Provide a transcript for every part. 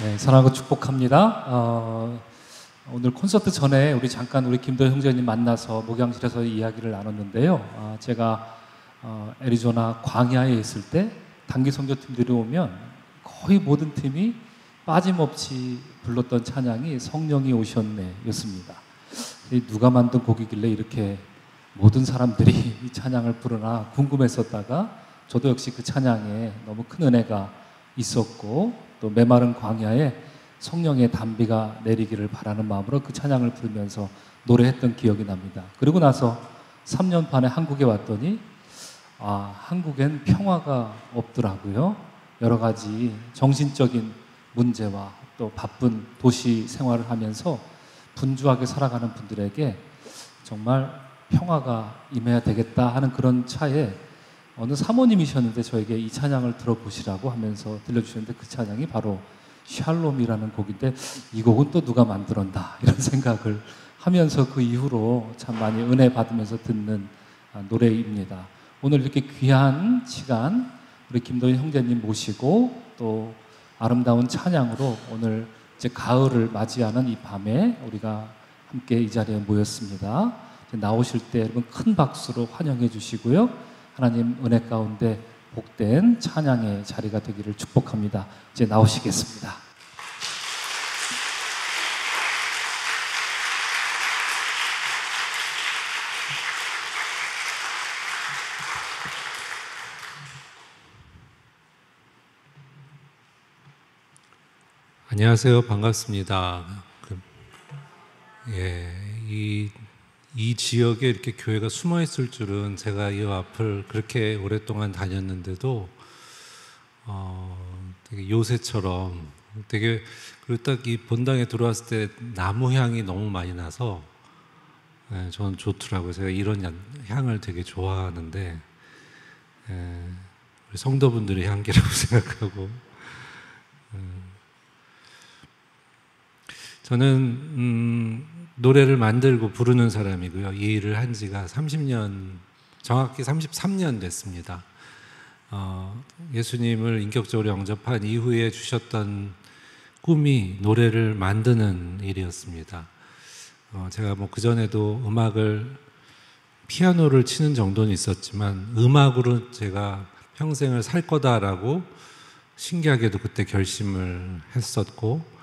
네, 사랑하고 축복합니다. 오늘 콘서트 전에 우리 김도현 형제님 만나서 목양실에서 이야기를 나눴는데요. 제가 애리조나 광야에 있을 때 단기 선교팀들이 오면 거의 모든 팀이 빠짐없이 불렀던 찬양이 성령이 오셨네 였습니다. 누가 만든 곡이길래 이렇게 모든 사람들이 이 찬양을 부르나 궁금했었다가 저도 역시 그 찬양에 너무 큰 은혜가 있었고 또 메마른 광야에 성령의 단비가 내리기를 바라는 마음으로 그 찬양을 부르면서 노래했던 기억이 납니다. 그리고 나서 3년 반에 한국에 왔더니 한국엔 평화가 없더라고요. 여러 가지 정신적인 문제와 또 바쁜 도시 생활을 하면서 분주하게 살아가는 분들에게 정말 평화가 임해야 되겠다 하는 그런 차에 어느 사모님이셨는데 저에게 이 찬양을 들어보시라고 하면서 들려주셨는데 그 찬양이 바로 샬롬이라는 곡인데 이 곡은 또 누가 만들었나 이런 생각을 하면서 그 이후로 참 많이 은혜 받으면서 듣는 노래입니다. 오늘 이렇게 귀한 시간 우리 김도현 형제님 모시고 또 아름다운 찬양으로 오늘 이제 가을을 맞이하는 이 밤에 우리가 함께 이 자리에 모였습니다. 나오실 때 여러분 큰 박수로 환영해 주시고요. 하나님 은혜 가운데 복된 찬양의 자리가 되기를 축복합니다. 이제 나오시겠습니다. 안녕하세요. 반갑습니다. 이 지역에 이렇게 교회가 숨어 있을 줄은 제가 이 앞을 그렇게 오랫동안 다녔는데도 되게 요새처럼 되게 그리고 딱 이 본당에 들어왔을 때 나무 향이 너무 많이 나서 저는 좋더라고요. 제가 이런 향을 되게 좋아하는데 우리 성도분들의 향기라고 생각하고 저는 노래를 만들고 부르는 사람이고요. 이 일을 한 지가 30년, 정확히 33년 됐습니다. 예수님을 인격적으로 영접한 이후에 주셨던 꿈이 노래를 만드는 일이었습니다. 제가 그전에도 피아노를 치는 정도는 있었지만 음악으로 제가 평생을 살 거다라고 신기하게도 그때 결심을 했었고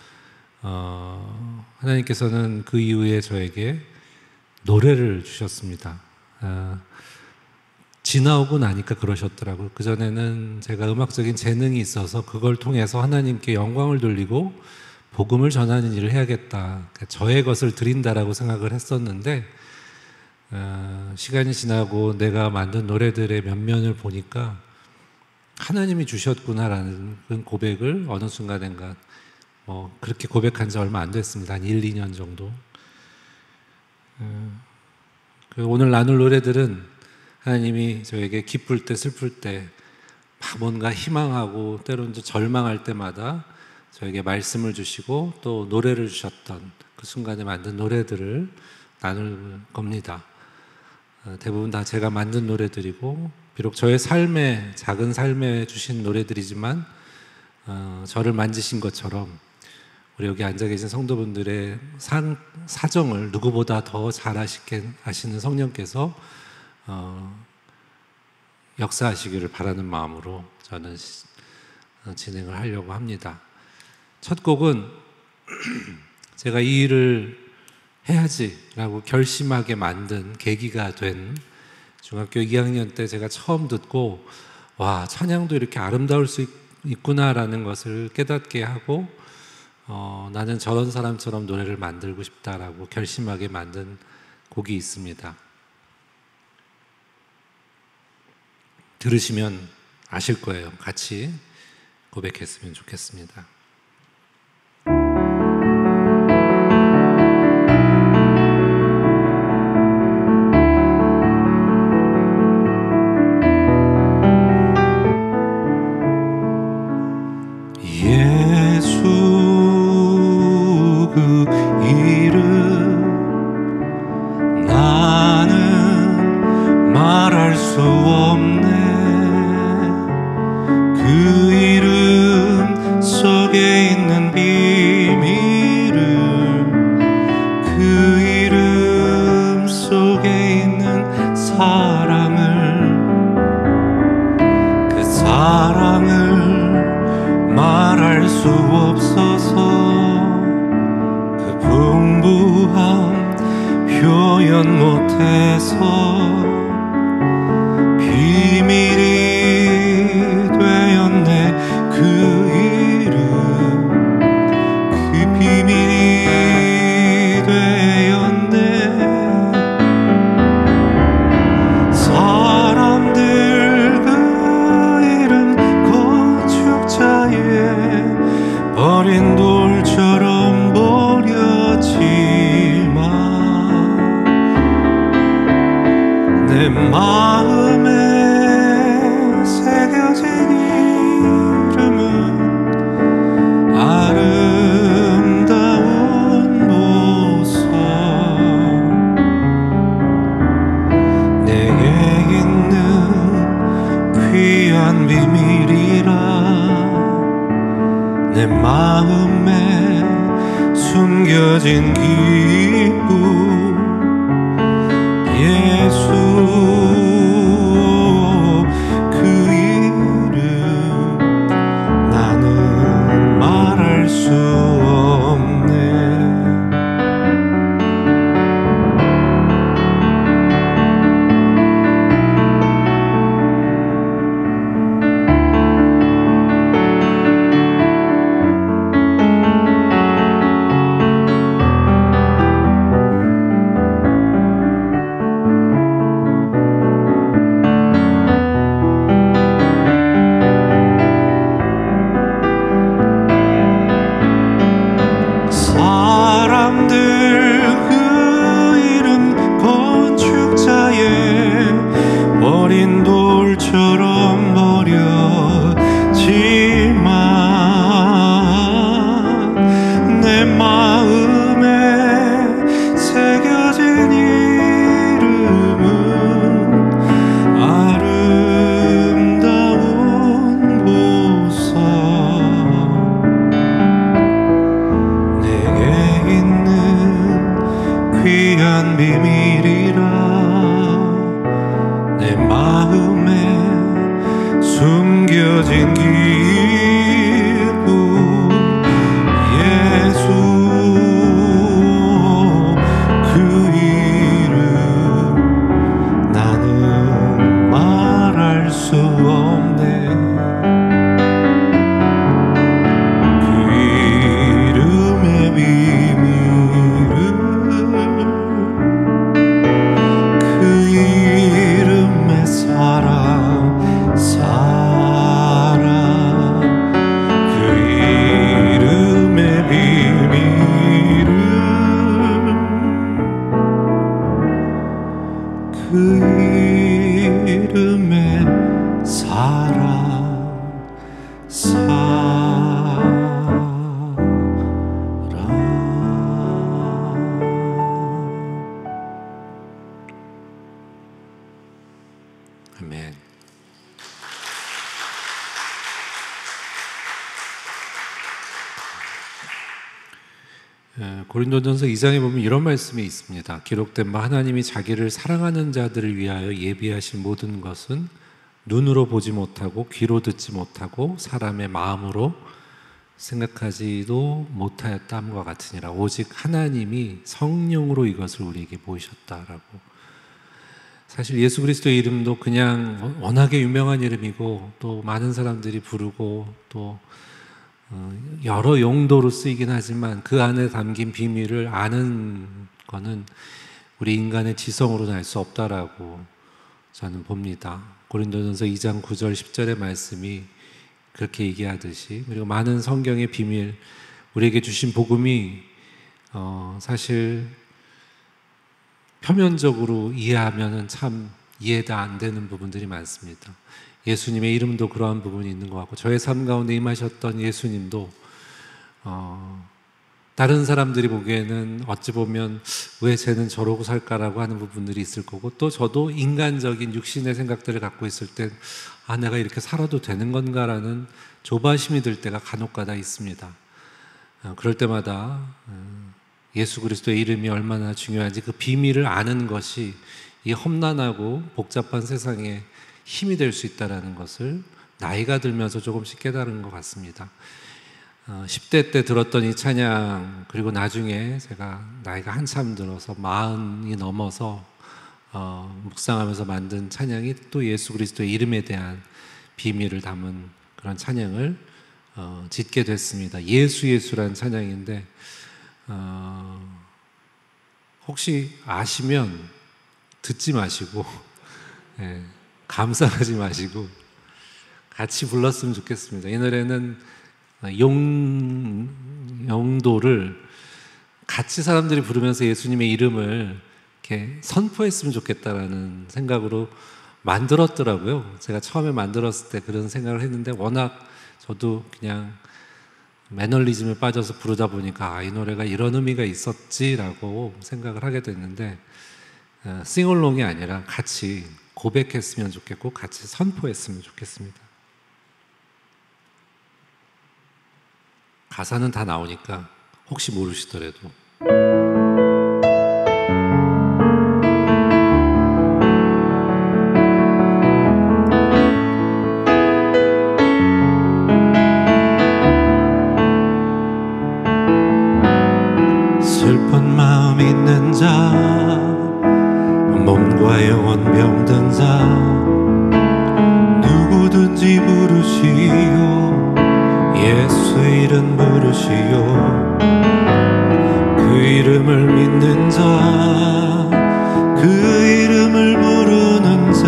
하나님께서는 그 이후에 저에게 노래를 주셨습니다. 지나오고 나니까 그러셨더라고요. 그전에는 제가 음악적인 재능이 있어서 그걸 통해서 하나님께 영광을 돌리고 복음을 전하는 일을 해야겠다. 저의 것을 드린다라고 생각을 했었는데 시간이 지나고 내가 만든 노래들의 면면을 보니까 하나님이 주셨구나라는 고백을 어느 순간인가 그렇게 고백한 지 얼마 안 됐습니다. 한 1, 2년 정도. 오늘 나눌 노래들은 하나님이 저에게 기쁠 때 슬플 때 뭔가 희망하고 때로는 절망할 때마다 저에게 말씀을 주시고 또 노래를 주셨던 그 순간에 만든 노래들을 나눌 겁니다. 대부분 다 제가 만든 노래들이고 비록 저의 작은 삶에 주신 노래들이지만 저를 만지신 것처럼 우리 여기 앉아 계신 성도분들의 사정을 누구보다 더 잘 아시는 성령께서 역사하시기를 바라는 마음으로 저는 진행을 하려고 합니다. 첫 곡은 제가 이 일을 해야지라고 결심하게 만든 계기가 된 중학교 2학년 때 제가 처음 듣고 찬양도 이렇게 아름다울 수 있구나라는 것을 깨닫게 하고 나는 저런 사람처럼 노래를 만들고 싶다라고 결심하게 만든 곡이 있습니다. 들으시면 아실 거예요. 같이 고백했으면 좋겠습니다. 그 이름 속에 주옵소서. 그 풍부함 표현 못해서 비밀이 되었네. 그 이름, 그 비밀이 되었네. 사람들 그 이름 건축자의 버린 돌처럼 버려지만 내 마음에 새겨진 이름은 아름다운 보석. 내게 있는 귀한 비밀이라. 내 마음에 숨겨진 기쁨. 예수 그 이름 나는 말할 수 없네. 아멘. 고린도전서 2장에 보면 이런 말씀이 있습니다. 기록된 바 하나님이 자기를 사랑하는 자들을 위하여 예비하신 모든 것은 눈으로 보지 못하고 귀로 듣지 못하고 사람의 마음으로 생각하지도 못하였다 함과 같으니라. 오직 하나님이 성령으로 이것을 우리에게 보이셨다라고. 사실 예수 그리스도의 이름도 그냥 워낙에 유명한 이름이고 또 많은 사람들이 부르고 또 여러 용도로 쓰이긴 하지만 그 안에 담긴 비밀을 아는 거는 우리 인간의 지성으로는 알 수 없다라고 저는 봅니다. 고린도전서 2장 9절 10절의 말씀이 그렇게 얘기하듯이, 그리고 많은 성경의 비밀, 우리에게 주신 복음이 사실 표면적으로 이해하면은 참 이해가 안 되는 부분들이 많습니다. 예수님의 이름도 그러한 부분이 있는 것 같고, 저의 삶 가운데 임하셨던 예수님도 다른 사람들이 보기에는 어찌 보면 왜 쟤는 저러고 살까라고 하는 부분들이 있을 거고, 또 저도 인간적인 육신의 생각들을 갖고 있을 때 내가 이렇게 살아도 되는 건가라는 조바심이 들 때가 간혹가다 있습니다. 그럴 때마다 예수 그리스도의 이름이 얼마나 중요한지 그 비밀을 아는 것이 이 험난하고 복잡한 세상에 힘이 될 수 있다는 것을 나이가 들면서 조금씩 깨달은 것 같습니다. 10대 때 들었던 이 찬양, 그리고 나중에 제가 나이가 한참 들어서 40이 넘어서 묵상하면서 만든 찬양이 또 예수 그리스도의 이름에 대한 비밀을 담은 그런 찬양을 짓게 됐습니다. 예수라는 찬양인데 혹시 아시면 듣지 마시고 감상하지 마시고 같이 불렀으면 좋겠습니다. 이 노래는 영도를 같이 사람들이 부르면서 예수님의 이름을 이렇게 선포했으면 좋겠다라는 생각으로 만들었더라고요. 제가 처음에 만들었을 때 그런 생각을 했는데 워낙 저도 그냥 매너리즘에 빠져서 부르다 보니까 이 노래가 이런 의미가 있었지라고 생각을 하게 됐는데 싱얼롱이 아니라 같이 고백했으면 좋겠고 같이 선포했으면 좋겠습니다. 가사는 다 나오니까 혹시 모르시더라도 슬픈 마음 있는 자, 몸과 영혼 병든 자, 누구든지 부르시오. 예수 이름 부르시오. 그 이름을 믿는 자, 그 이름을 부르는 자,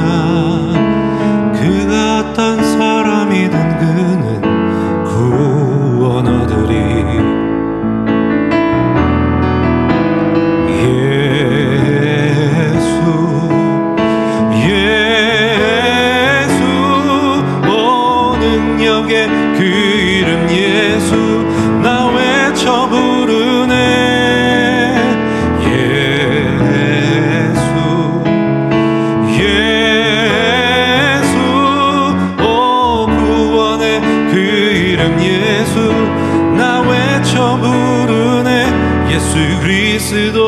그가 어떤 사람이든 그는 구원 얻으리. 그 이름 예수 나 외쳐 부르네. 예수 예수 오 구원의 그 이름 예수 나 외쳐 부르네. 예수 그리스도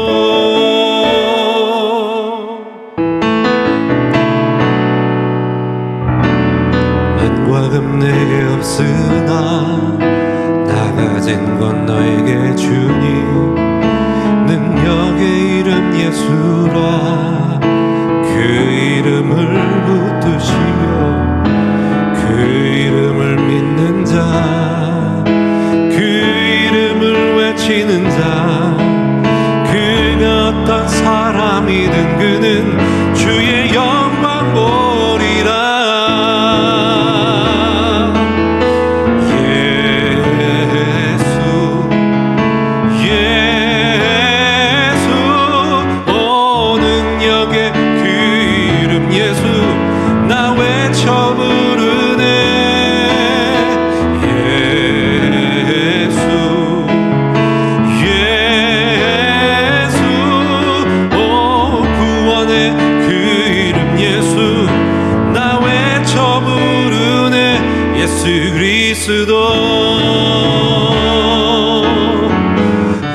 금 내게 없으나 나 가진 건 너에게 주니. 능력의 이름 예수라. 그 이름을 붙드시오. 그 이름을 믿는 자, 그 이름을 외치는 자, 그가 어떤 사람이든 그는 주의 영광 보리라.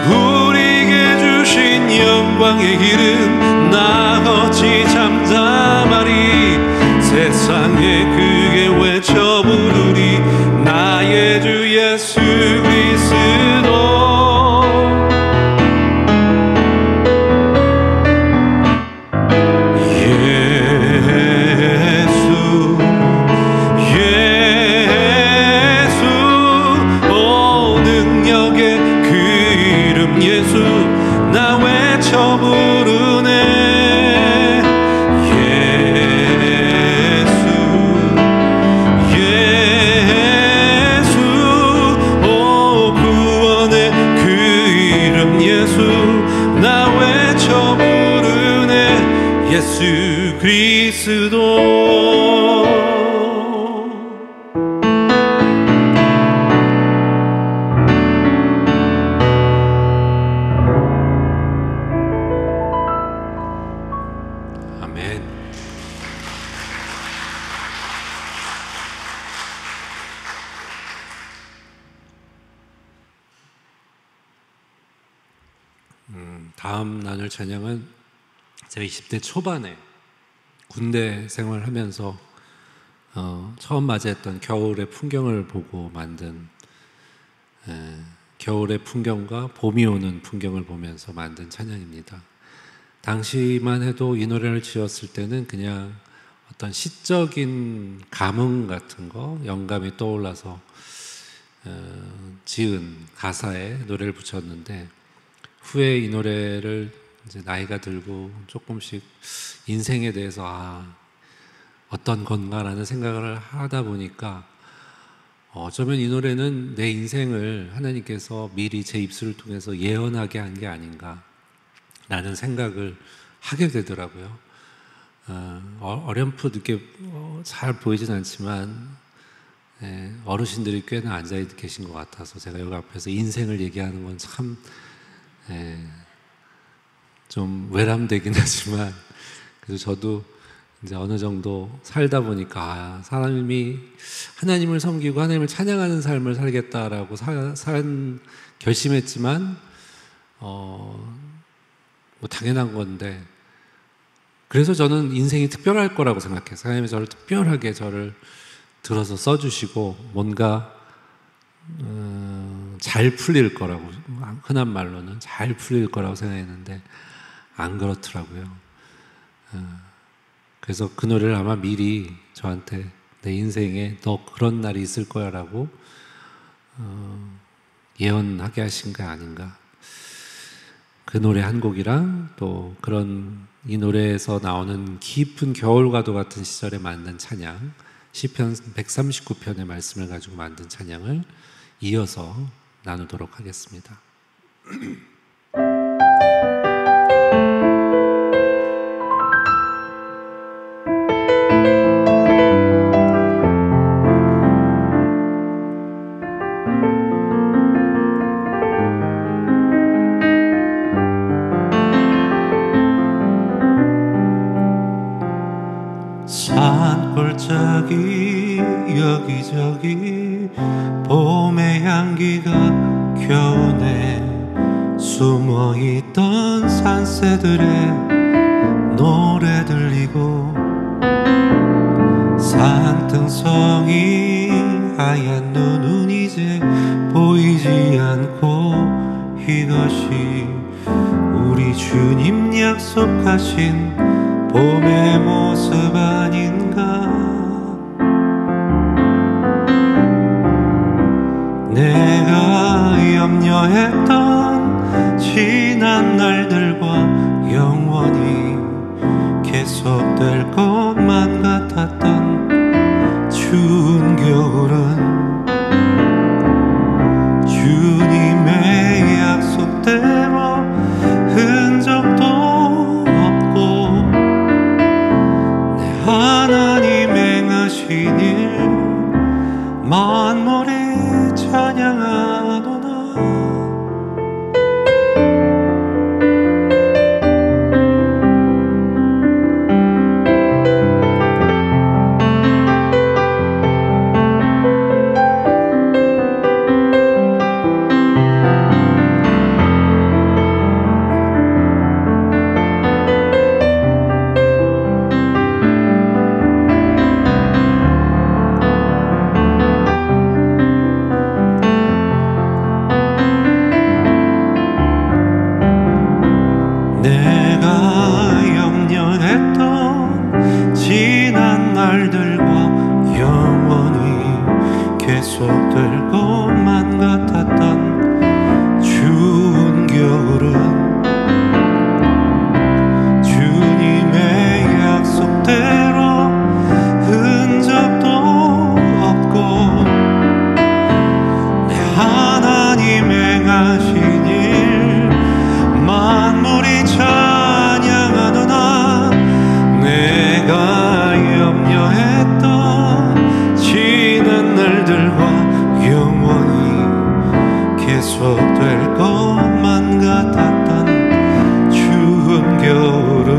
우리에게 주신 영광의 이름 나 어찌 잠잠하리. 세상에 크게 외쳐 부르리. 나의 주 예수 그리스도. 예수 나 외쳐 부르네. 예수 예수 오 구원의 그 이름 예수 나 외쳐 부르네. 예수 그리스도. 다음 나눌 찬양은 제가 20대 초반에 군대 생활하면서 처음 맞이했던 겨울의 풍경을 보고 만든 겨울의 풍경과 봄이 오는 풍경을 보면서 만든 찬양입니다. 당시만 해도 이 노래를 지었을 때는 그냥 어떤 시적인 감흥 같은 거, 영감이 떠올라서 지은 가사에 노래를 붙였는데, 후에 이 노래를 이제 나이가 들고 조금씩 인생에 대해서 어떤 건가라는 생각을 하다 보니까 어쩌면 이 노래는 내 인생을 하나님께서 미리 제 입술을 통해서 예언하게 한 게 아닌가 라는 생각을 하게 되더라고요. 어렴풋 이렇게 잘 보이진 않지만 어르신들이 꽤나 앉아 계신 것 같아서 제가 여기 앞에서 인생을 얘기하는 건 참 좀 외람되긴 하지만, 그래서 저도 이제 어느 정도 살다 보니까 사람이 하나님을 섬기고 하나님을 찬양하는 삶을 살겠다라고 결심했지만 뭐 당연한 건데, 그래서 저는 인생이 특별할 거라고 생각해요. 하나님이 저를 특별하게 저를 들어서 써주시고 뭔가 잘 풀릴 거라고, 흔한 말로는 잘 풀릴 거라고 생각했는데 안 그렇더라고요. 그래서 그 노래를 아마 미리 저한테 내 인생에 너 그런 날이 있을 거야 라고 예언하게 하신 게 아닌가. 그 노래 한 곡이랑 또 그런 이 노래에서 나오는 깊은 겨울과도 같은 시절에 만든 찬양, 시편 139편의 말씀을 가지고 만든 찬양을 이어서 나누도록 하겠습니다. 산골짜기 여기저기 봄의 향기가 겨우내 숨어있던 산새들의 노래 들리고 산등성이 하얀 눈은 이제 보이지 않고 이것이 우리 주님 약속하신 봄의 모습 아닌가. 내가 염려했던 지난 날들과 영원히 계속될 것만 같았던 추운 겨울은 주님의 약속대로 흔적도 없고 내 하나님 행하신 일 만물이 찬양하노나. 계속될 것만 같았던 추운 겨울은 주님의 약속대로 흔적도 없고 내 하나님 행하신 일 만물이 찬양하노나. 내가 염려했던 지난 날들과 영원히 계속될 것만 같았던 추운 겨울은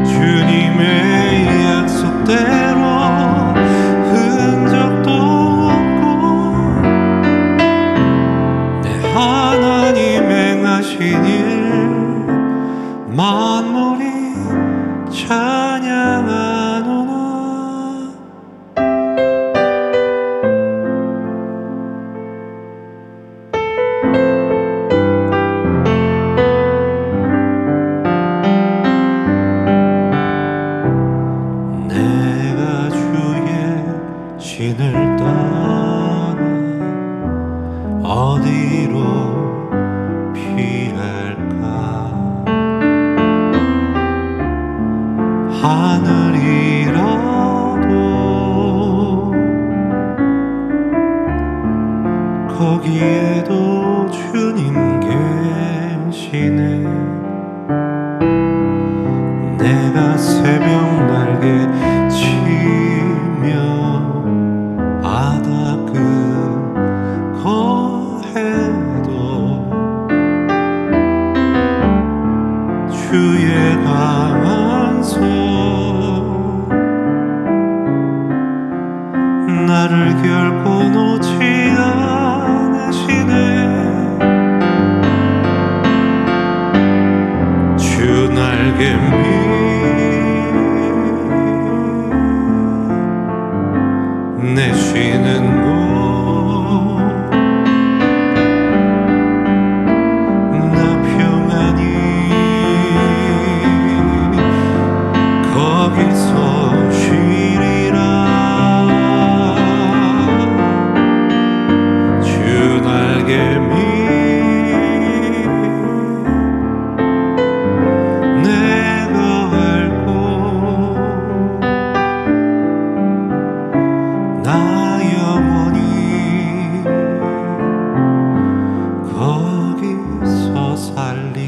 주님의 약속대로 흔적도 없고 내 하나님 행하신 일 만물이 찬양하노나. 어디로 피할까? 하늘이라도 거기에도 주님 계시네. 내가 새벽 날개 치며 바다 그거해도 주의 강한 손 나를 결코 놓지 않으시네. 주 날개 내 쉬는 곳 나 평안히 거기서 쉬리라. 주 날개 내가 알고 나 영원히 거기서 살리.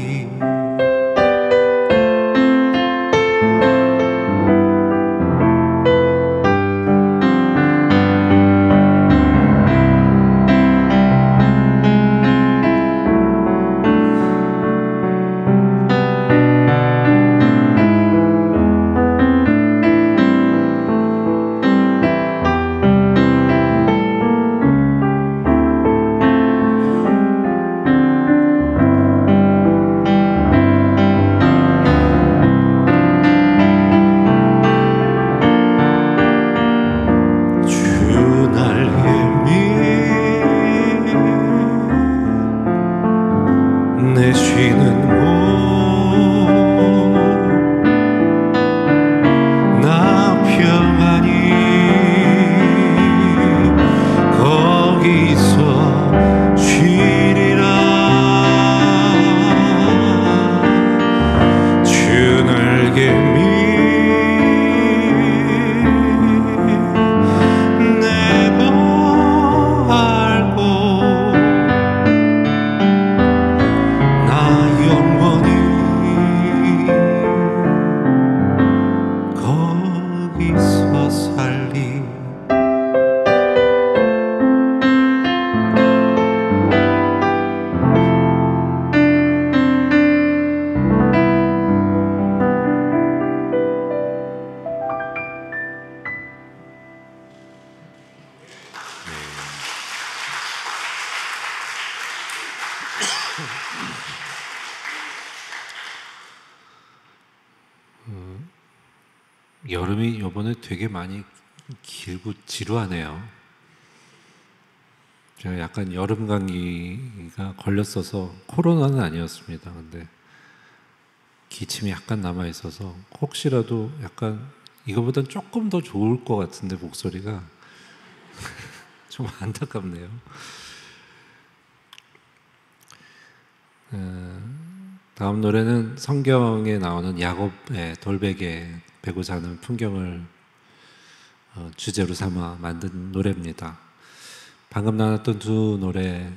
내 쉬는 곳 나 평안히 거기서 쉬리라. 주 날개 내가 알고 영원히 거기서 살리. 여름이 이번에 되게 많이 길고 지루하네요. 제가 약간 여름 감기가 걸렸어서 코로나는 아니었습니다. 근데 기침이 약간 남아 있어서 혹시라도 약간 이거보단 조금 더 좋을 것 같은데 목소리가 좀 안타깝네요. 다음 노래는 성경에 나오는 야곱의 돌베개 베고 자는 풍경을 주제로 삼아 만든 노래입니다. 방금 나왔던 두 노래,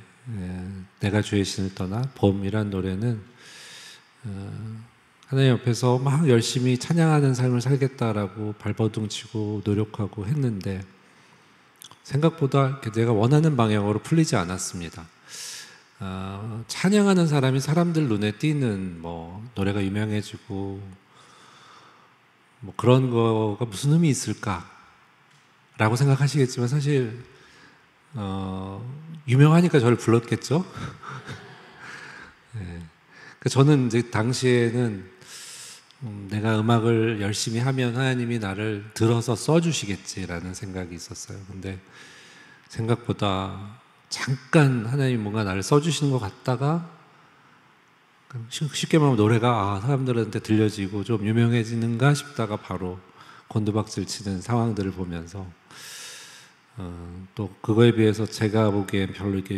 내가 주의 신을 떠나 봄이란 노래는 하나님 옆에서 막 열심히 찬양하는 삶을 살겠다라고 발버둥치고 노력하고 했는데 생각보다 내가 원하는 방향으로 풀리지 않았습니다. 찬양하는 사람이 사람들 눈에 띄는 노래가 유명해지고 그런 거가 무슨 의미 있을까라고 생각하시겠지만 사실 유명하니까 저를 불렀겠죠. 네. 저는 이제 당시에는 내가 음악을 열심히 하면 하나님이 나를 들어서 써주시겠지라는 생각이 있었어요. 근데 생각보다 잠깐 하나님이 뭔가 나를 써주시는 것 같다가 쉽게 말하면 노래가 사람들한테 들려지고 좀 유명해지는가 싶다가 바로 곤두박질 치는 상황들을 보면서 또 그거에 비해서 제가 보기엔 별로 이렇게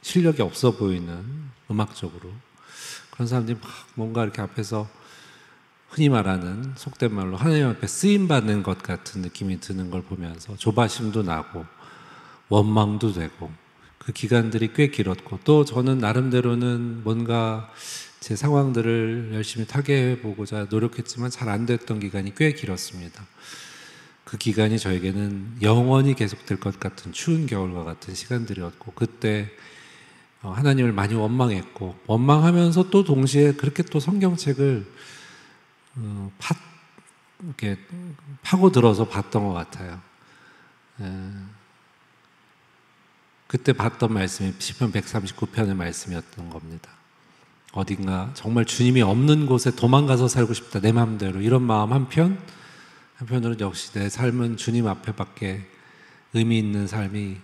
실력이 없어 보이는 음악적으로 그런 사람들이 막 뭔가 이렇게 앞에서 흔히 말하는 속된 말로 하나님 앞에 쓰임 받는 것 같은 느낌이 드는 걸 보면서 조바심도 나고 원망도 되고 그 기간들이 꽤 길었고 또 저는 나름대로는 뭔가 제 상황들을 열심히 타개해 보고자 노력했지만 잘 안 됐던 기간이 꽤 길었습니다. 그 기간이 저에게는 영원히 계속될 것 같은 추운 겨울과 같은 시간들이었고 그때 하나님을 많이 원망했고 원망하면서 또 동시에 그렇게 또 성경책을 이렇게 파고들어서 봤던 것 같아요. 그때 봤던 말씀이 시편 139편의 말씀이었던 겁니다. 어딘가 정말 주님이 없는 곳에 도망가서 살고 싶다 내 마음대로 이런 마음 한편으로는 역시 내 삶은 주님 앞에밖에 의미 있는 삶이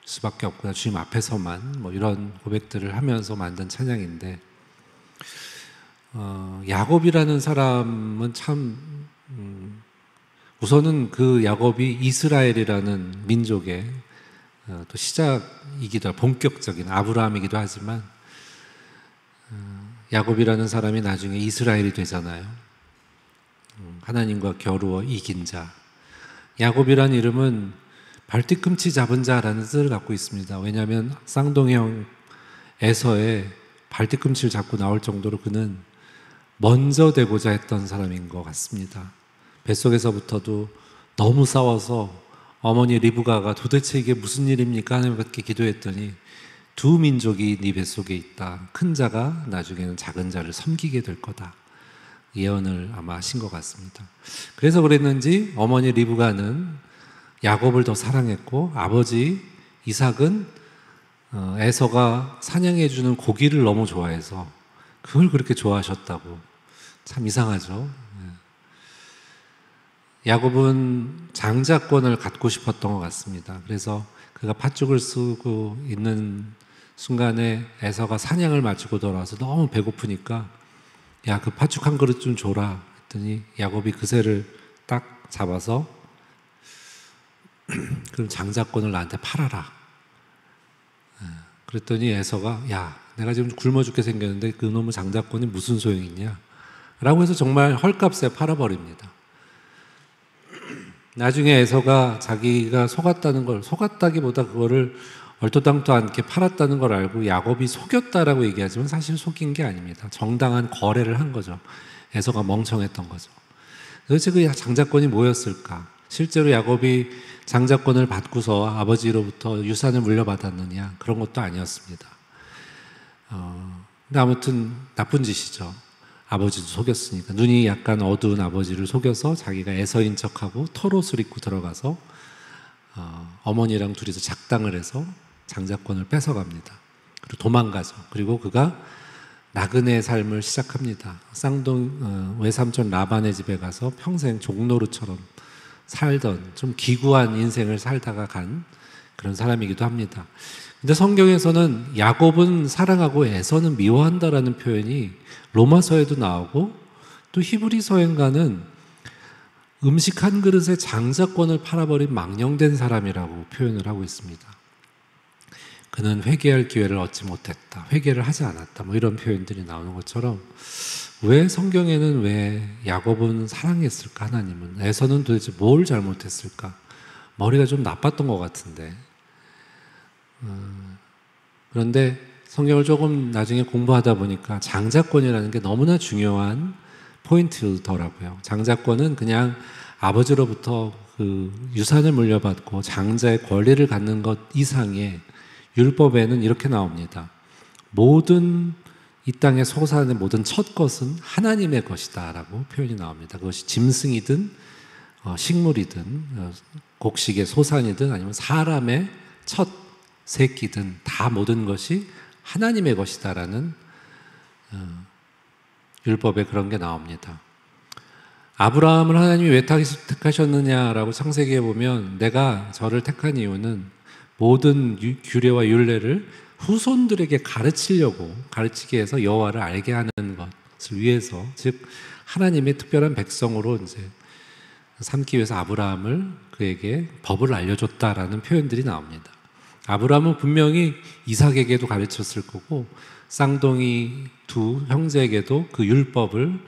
수밖에 없구나 주님 앞에서만 뭐 이런 고백들을 하면서 만든 찬양인데 야곱이라는 사람은 참 우선은 그 야곱이 이스라엘이라는 민족의 또 시작이기도 하고 본격적인 아브라함이기도 하지만 야곱이라는 사람이 나중에 이스라엘이 되잖아요. 하나님과 겨루어 이긴 자. 야곱이라는 이름은 발뒤꿈치 잡은 자라는 뜻을 갖고 있습니다. 왜냐하면 쌍둥이형 에서의 발뒤꿈치를 잡고 나올 정도로 그는 먼저 되고자 했던 사람인 것 같습니다. 뱃속에서부터도 너무 싸워서 어머니 리브가가 도대체 이게 무슨 일입니까? 하나님께 기도했더니 두 민족이 네 뱃속에 있다. 큰 자가 나중에는 작은 자를 섬기게 될 거다. 예언을 아마 하신 것 같습니다. 그래서 그랬는지 어머니 리브가는 야곱을 더 사랑했고 아버지 이삭은 에서가 사냥해주는 고기를 너무 좋아해서 그걸 그렇게 좋아하셨다고. 참 이상하죠. 야곱은 장자권을 갖고 싶었던 것 같습니다. 그래서 그가 팥죽을 쓰고 있는 순간에 에서가 사냥을 마치고 돌아와서 너무 배고프니까 야, 그 팥죽 한 그릇 좀 줘라 했더니 야곱이 그새를 딱 잡아서 그럼 장자권을 나한테 팔아라. 그랬더니 에서가 야, 내가 지금 굶어 죽게 생겼는데 그 놈의 장자권이 무슨 소용이 있냐 라고 해서 정말 헐값에 팔아버립니다. 나중에 에서가 자기가 속았다는 걸, 속았다기보다 그거를 얼토당토 않게 팔았다는 걸 알고 야곱이 속였다라고 얘기하지만 사실 속인 게 아닙니다. 정당한 거래를 한 거죠. 에서가 멍청했던 거죠. 도대체 그 장자권이 뭐였을까? 실제로 야곱이 장자권을 받고서 아버지로부터 유산을 물려받았느냐? 그런 것도 아니었습니다. 근데 아무튼 나쁜 짓이죠. 아버지도 속였으니까. 눈이 약간 어두운 아버지를 속여서 자기가 에서인 척하고 털옷을 입고 들어가서 어머니랑 둘이서 작당을 해서 장자권을 뺏어갑니다. 그리고 도망가죠. 그리고 그가 나그네 삶을 시작합니다. 쌍둥 외삼촌 라반의 집에 가서 평생 종노릇처럼 살던 좀 기구한 인생을 살다가 간 그런 사람이기도 합니다. 근데 성경에서는 야곱은 사랑하고 에서는 미워한다라는 표현이 로마서에도 나오고 또 히브리서인가는 음식 한 그릇에 장자권을 팔아버린 망령된 사람이라고 표현을 하고 있습니다. 그는 회개할 기회를 얻지 못했다. 회개를 하지 않았다. 뭐 이런 표현들이 나오는 것처럼 왜 성경에는 왜 야곱은 사랑했을까? 하나님은 에서는 도대체 뭘 잘못했을까? 머리가 좀 나빴던 것 같은데 그런데 성경을 조금 나중에 공부하다 보니까 장자권이라는 게 너무나 중요한 포인트더라고요. 장자권은 그냥 아버지로부터 그 유산을 물려받고 장자의 권리를 갖는 것 이상의 율법에는 이렇게 나옵니다. 모든 이 땅의 소산의 모든 첫 것은 하나님의 것이다 라고 표현이 나옵니다. 그것이 짐승이든 식물이든 곡식의 소산이든 아니면 사람의 첫 새끼든 다 모든 것이 하나님의 것이다 라는 율법에 그런 게 나옵니다. 아브라함을 하나님이 왜 택하셨느냐라고 창세기에 보면 내가 저를 택한 이유는 모든 규례와 율례를 후손들에게 가르치게 해서 여호와를 알게 하는 것을 위해서, 즉 하나님의 특별한 백성으로 이제 삼기 위해서 아브라함을 그에게 법을 알려줬다라는 표현들이 나옵니다. 아브라함은 분명히 이삭에게도 가르쳤을 거고 쌍둥이 두 형제에게도 그 율법을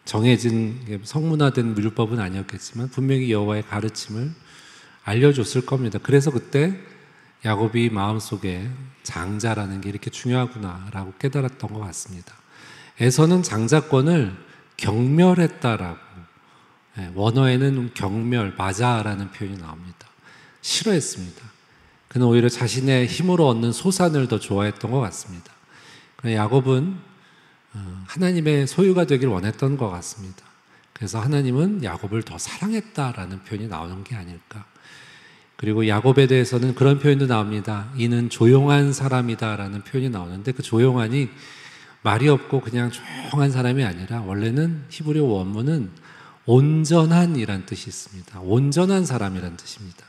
정해진 성문화된 율법은 아니었겠지만 분명히 여호와의 가르침을 알려줬을 겁니다. 그래서 그때 야곱이 마음속에 장자라는 게 이렇게 중요하구나라고 깨달았던 것 같습니다. 에서는 장자권을 경멸했다라고, 원어에는 경멸, 마자라는 표현이 나옵니다. 싫어했습니다. 그는 오히려 자신의 힘으로 얻는 소산을 더 좋아했던 것 같습니다. 야곱은 하나님의 소유가 되길 원했던 것 같습니다. 그래서 하나님은 야곱을 더 사랑했다라는 표현이 나오는 게 아닐까. 그리고 야곱에 대해서는 그런 표현도 나옵니다. 이는 조용한 사람이다라는 표현이 나오는데 그 조용한이 말이 없고 그냥 조용한 사람이 아니라 원래는 히브리어 원문은 온전한이란 뜻이 있습니다. 온전한 사람이란 뜻입니다.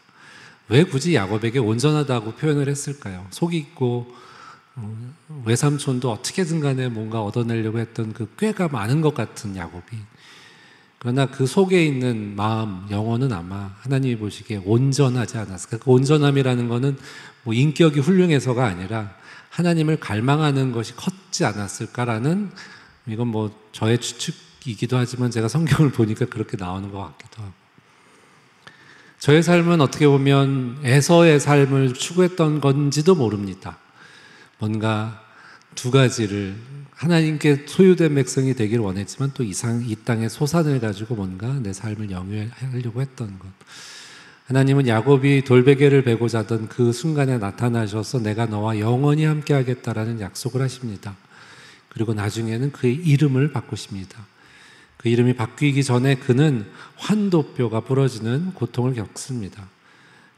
왜 굳이 야곱에게 온전하다고 표현을 했을까요? 속이 있고 외삼촌도 어떻게든 간에 뭔가 얻어내려고 했던 그 꾀가 많은 것 같은 야곱이, 그러나 그 속에 있는 마음, 영혼은 아마 하나님이 보시기에 온전하지 않았을까. 그 온전함이라는 거는 뭐 인격이 훌륭해서가 아니라 하나님을 갈망하는 것이 컸지 않았을까라는, 이건 뭐 저의 추측이기도 하지만 제가 성경을 보니까 그렇게 나오는 것 같기도 하고, 저의 삶은 어떻게 보면 에서의 삶을 추구했던 건지도 모릅니다. 뭔가 두 가지를, 하나님께 소유된 백성이 되길 원했지만 또 이 땅의 소산을 가지고 뭔가 내 삶을 영위하려고 했던 것. 하나님은 야곱이 돌베개를 베고 자던 그 순간에 나타나셔서 내가 너와 영원히 함께 하겠다라는 약속을 하십니다. 그리고 나중에는 그의 이름을 바꾸십니다. 그 이름이 바뀌기 전에 그는 환도뼈가 부러지는 고통을 겪습니다.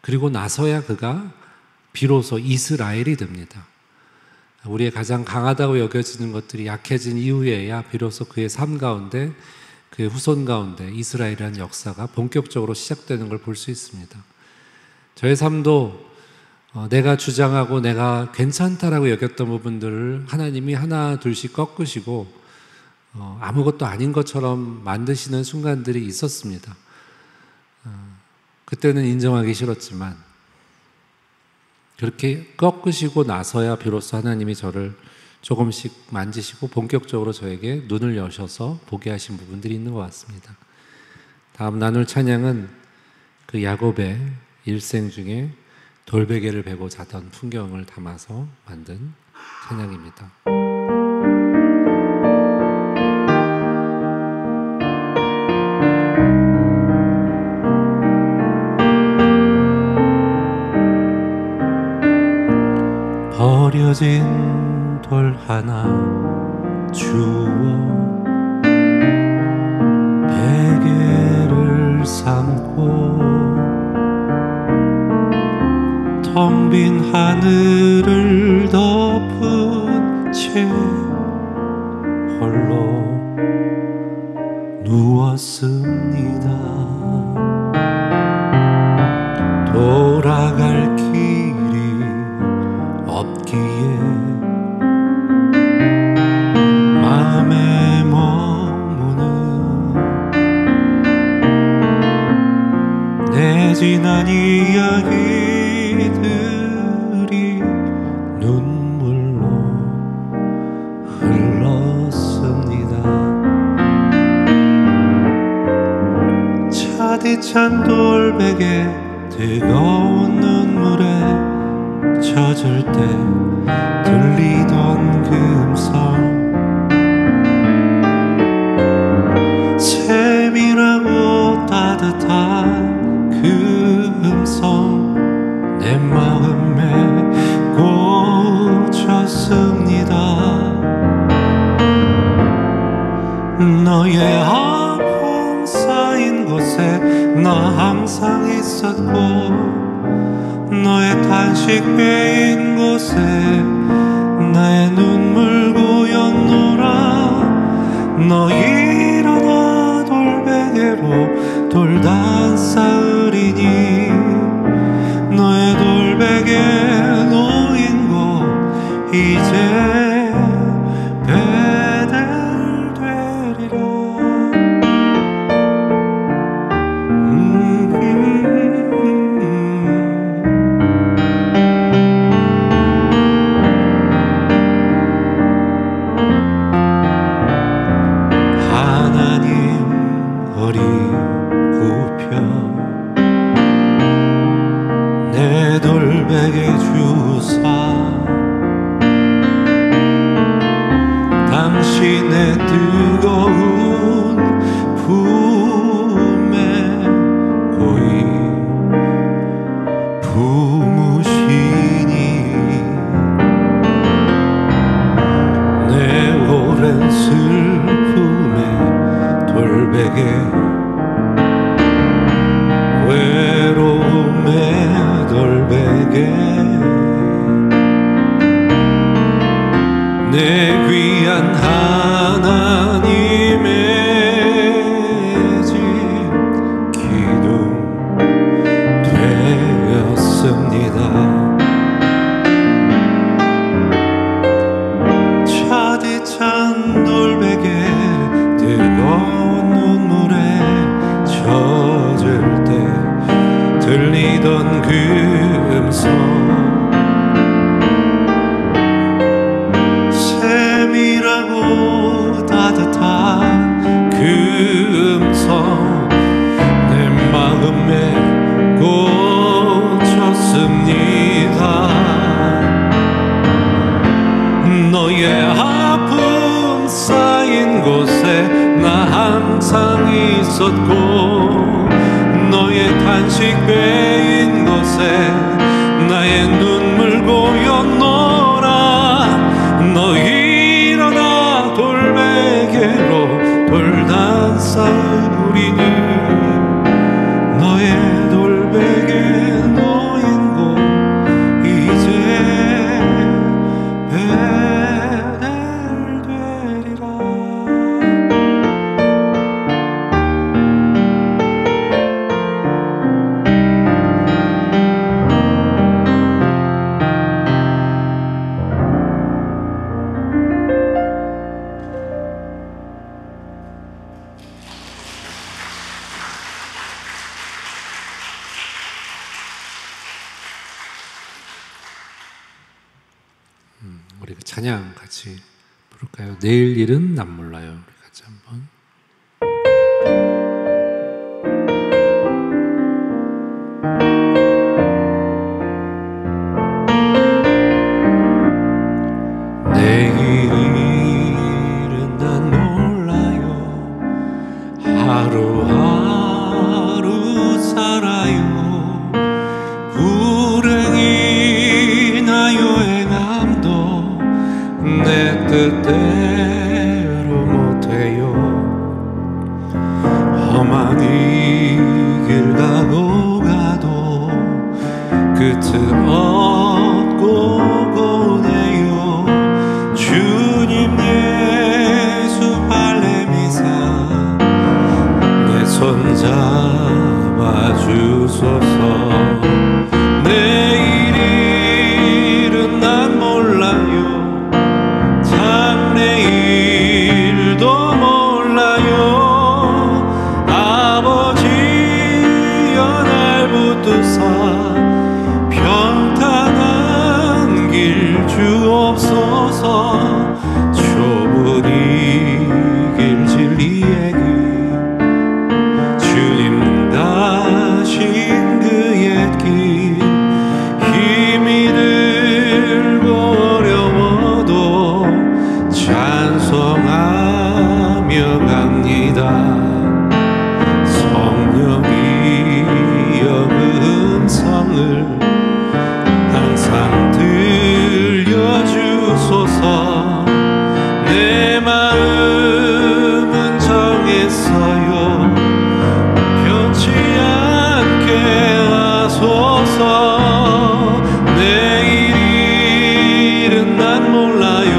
그리고 나서야 그가 비로소 이스라엘이 됩니다. 우리의 가장 강하다고 여겨지는 것들이 약해진 이후에야 비로소 그의 삶 가운데, 그의 후손 가운데 이스라엘이라는 역사가 본격적으로 시작되는 걸 볼 수 있습니다. 저의 삶도 내가 주장하고 내가 괜찮다라고 여겼던 부분들을 하나님이 하나 둘씩 꺾으시고 아무것도 아닌 것처럼 만드시는 순간들이 있었습니다. 그때는 인정하기 싫었지만 그렇게 꺾으시고 나서야 비로소 하나님이 저를 조금씩 만지시고 본격적으로 저에게 눈을 여셔서 보게 하신 부분들이 있는 것 같습니다. 다음 나눌 찬양은 그 야곱의 일생 중에 돌베개를 베고 자던 풍경을 담아서 만든 찬양입니다. 버려진 돌 하나 주워 베개를 삼고 텅 빈 하늘을 덮은 채 홀로 누웠습니다. 돌아갈 길이 없기에 마음에 머무는 내 지난 이야기들이 눈물로 흘렀습니다. 차디찬 돌베개 뜨거운 눈물에 젖을 때 들리던 그 음성, 세밀하고 따뜻한 그 음성 내 마음에 꽂혔습니다. 너의 아픔 쌓인 곳에 나 항상 있었고 너의 탄식 베인 곳에 나의 눈물 고였노라. 너 일어나 돌베개로 돌단 쌓으리니 너의 돌베개 놓인 곳 이제 베델 되리라. 내 귀한 하나님의 집 기둥 되었습니다. 차디찬 돌베개 뜨거운 눈물에 젖을 때 들리던 그 음성, 세밀하고 따뜻한 그 음성, 내 마음에 꽂혔습니다. 너의 아픔 쌓인 곳에 나 항상 있었고, 너의 탄식 베인 곳에 나의 눈물 고였노라. 너 일어나 돌베개로 돌단 쌓으리니, 너의 돌베개 놓인 곳 이제 베델 되리라. 우리 찬양 같이 부를까요? 내일 일은 난 몰라요. 우리 같이 한번. 내일은 난 몰라요. 하루하루 살아요. 불행이나 여행함도 내 뜻대로 못해요. 험한 이 길 가고 가도 끝은 없고 고네요. 주님 예수 발레미사 내 손 잡아주소서. 내일은 난 몰라요. 장래일도 몰라요. 아버지여 날 붙드사 평탄한 길 주옵소서. 좁은 이 길 진리의 길 주님 가신 그 옛길 힘이 들고 어려워도 찬송하며 갑니다. 성령이여 그 음성을 항상 들려주소서. 내 마음은 정했어요. 변치 않게 하소서. 내일은 난 몰라요.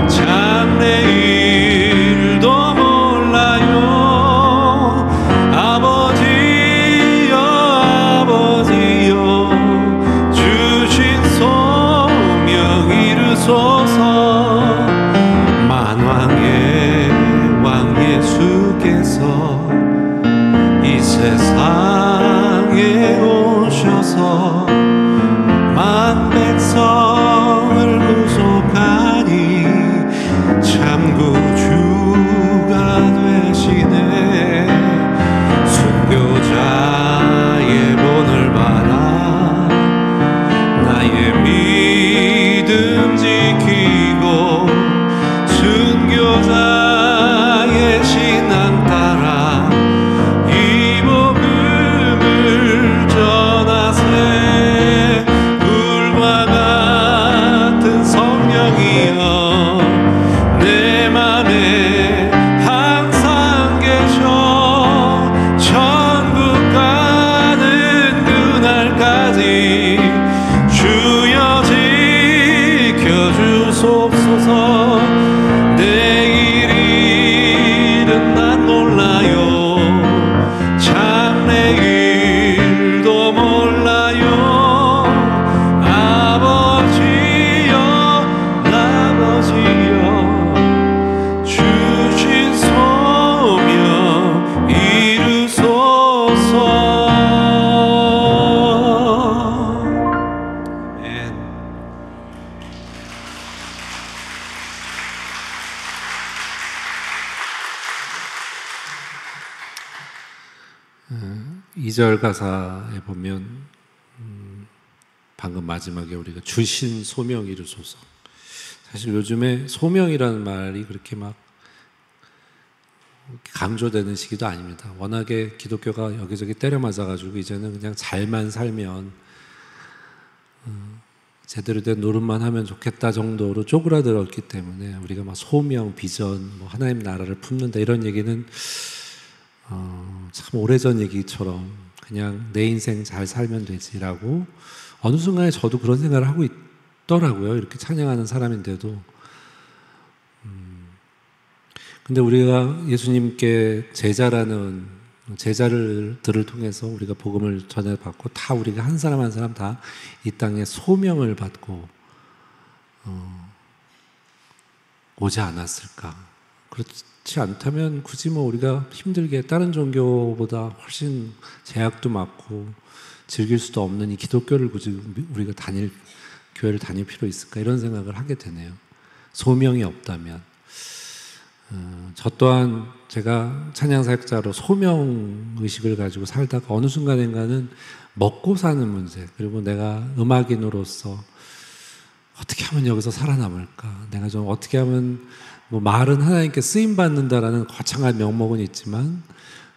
장래일도 몰라요. 아버지여 아버지여 주신 소명 이루소서. 만왕의 왕 예수께서 이 세상에 오셔서 만 백성을 구속하니 참 구주가 되시네. 순교자의 본을 받아 나의 믿음 지키고 순교자의 신앙 따라 이 복음을 전하세. 불과 같은 성령이여 내 맘에 항상 계셔. 천국 가는 그날까지 주여 지켜주소서. 2절 가사에 보면 방금 마지막에 우리가 주신 소명 이루소서. 사실 요즘에 소명이라는 말이 그렇게 막 강조되는 시기도 아닙니다. 워낙에 기독교가 여기저기 때려 맞아가지고 이제는 그냥 잘만 살면 제대로 된 노릇만 하면 좋겠다 정도로 쪼그라들었기 때문에 우리가 막 소명, 비전, 뭐 하나님 나라를 품는다 이런 얘기는 참 오래전 얘기처럼 그냥 내 인생 잘 살면 되지라고 어느 순간에 저도 그런 생각을 하고 있더라고요. 이렇게 찬양하는 사람인데도. 근데 우리가 예수님께 제자들을 통해서 우리가 복음을 전해받고 다 우리가 한 사람 한 사람 다 이 땅에 소명을 받고 오지 않았을까? 그렇지 않다면 굳이 뭐 우리가 힘들게 다른 종교보다 훨씬 제약도 많고 즐길 수도 없는 이 기독교를 굳이 우리가 교회를 다닐 필요 있을까? 이런 생각을 하게 되네요. 소명이 없다면. 저 또한 제가 찬양사역자로 소명의식을 가지고 살다가 어느 순간인가는 먹고 사는 문제, 그리고 내가 음악인으로서 어떻게 하면 여기서 살아남을까? 내가 좀 어떻게 하면 뭐 말은 하나님께 쓰임받는다라는 거창한 명목은 있지만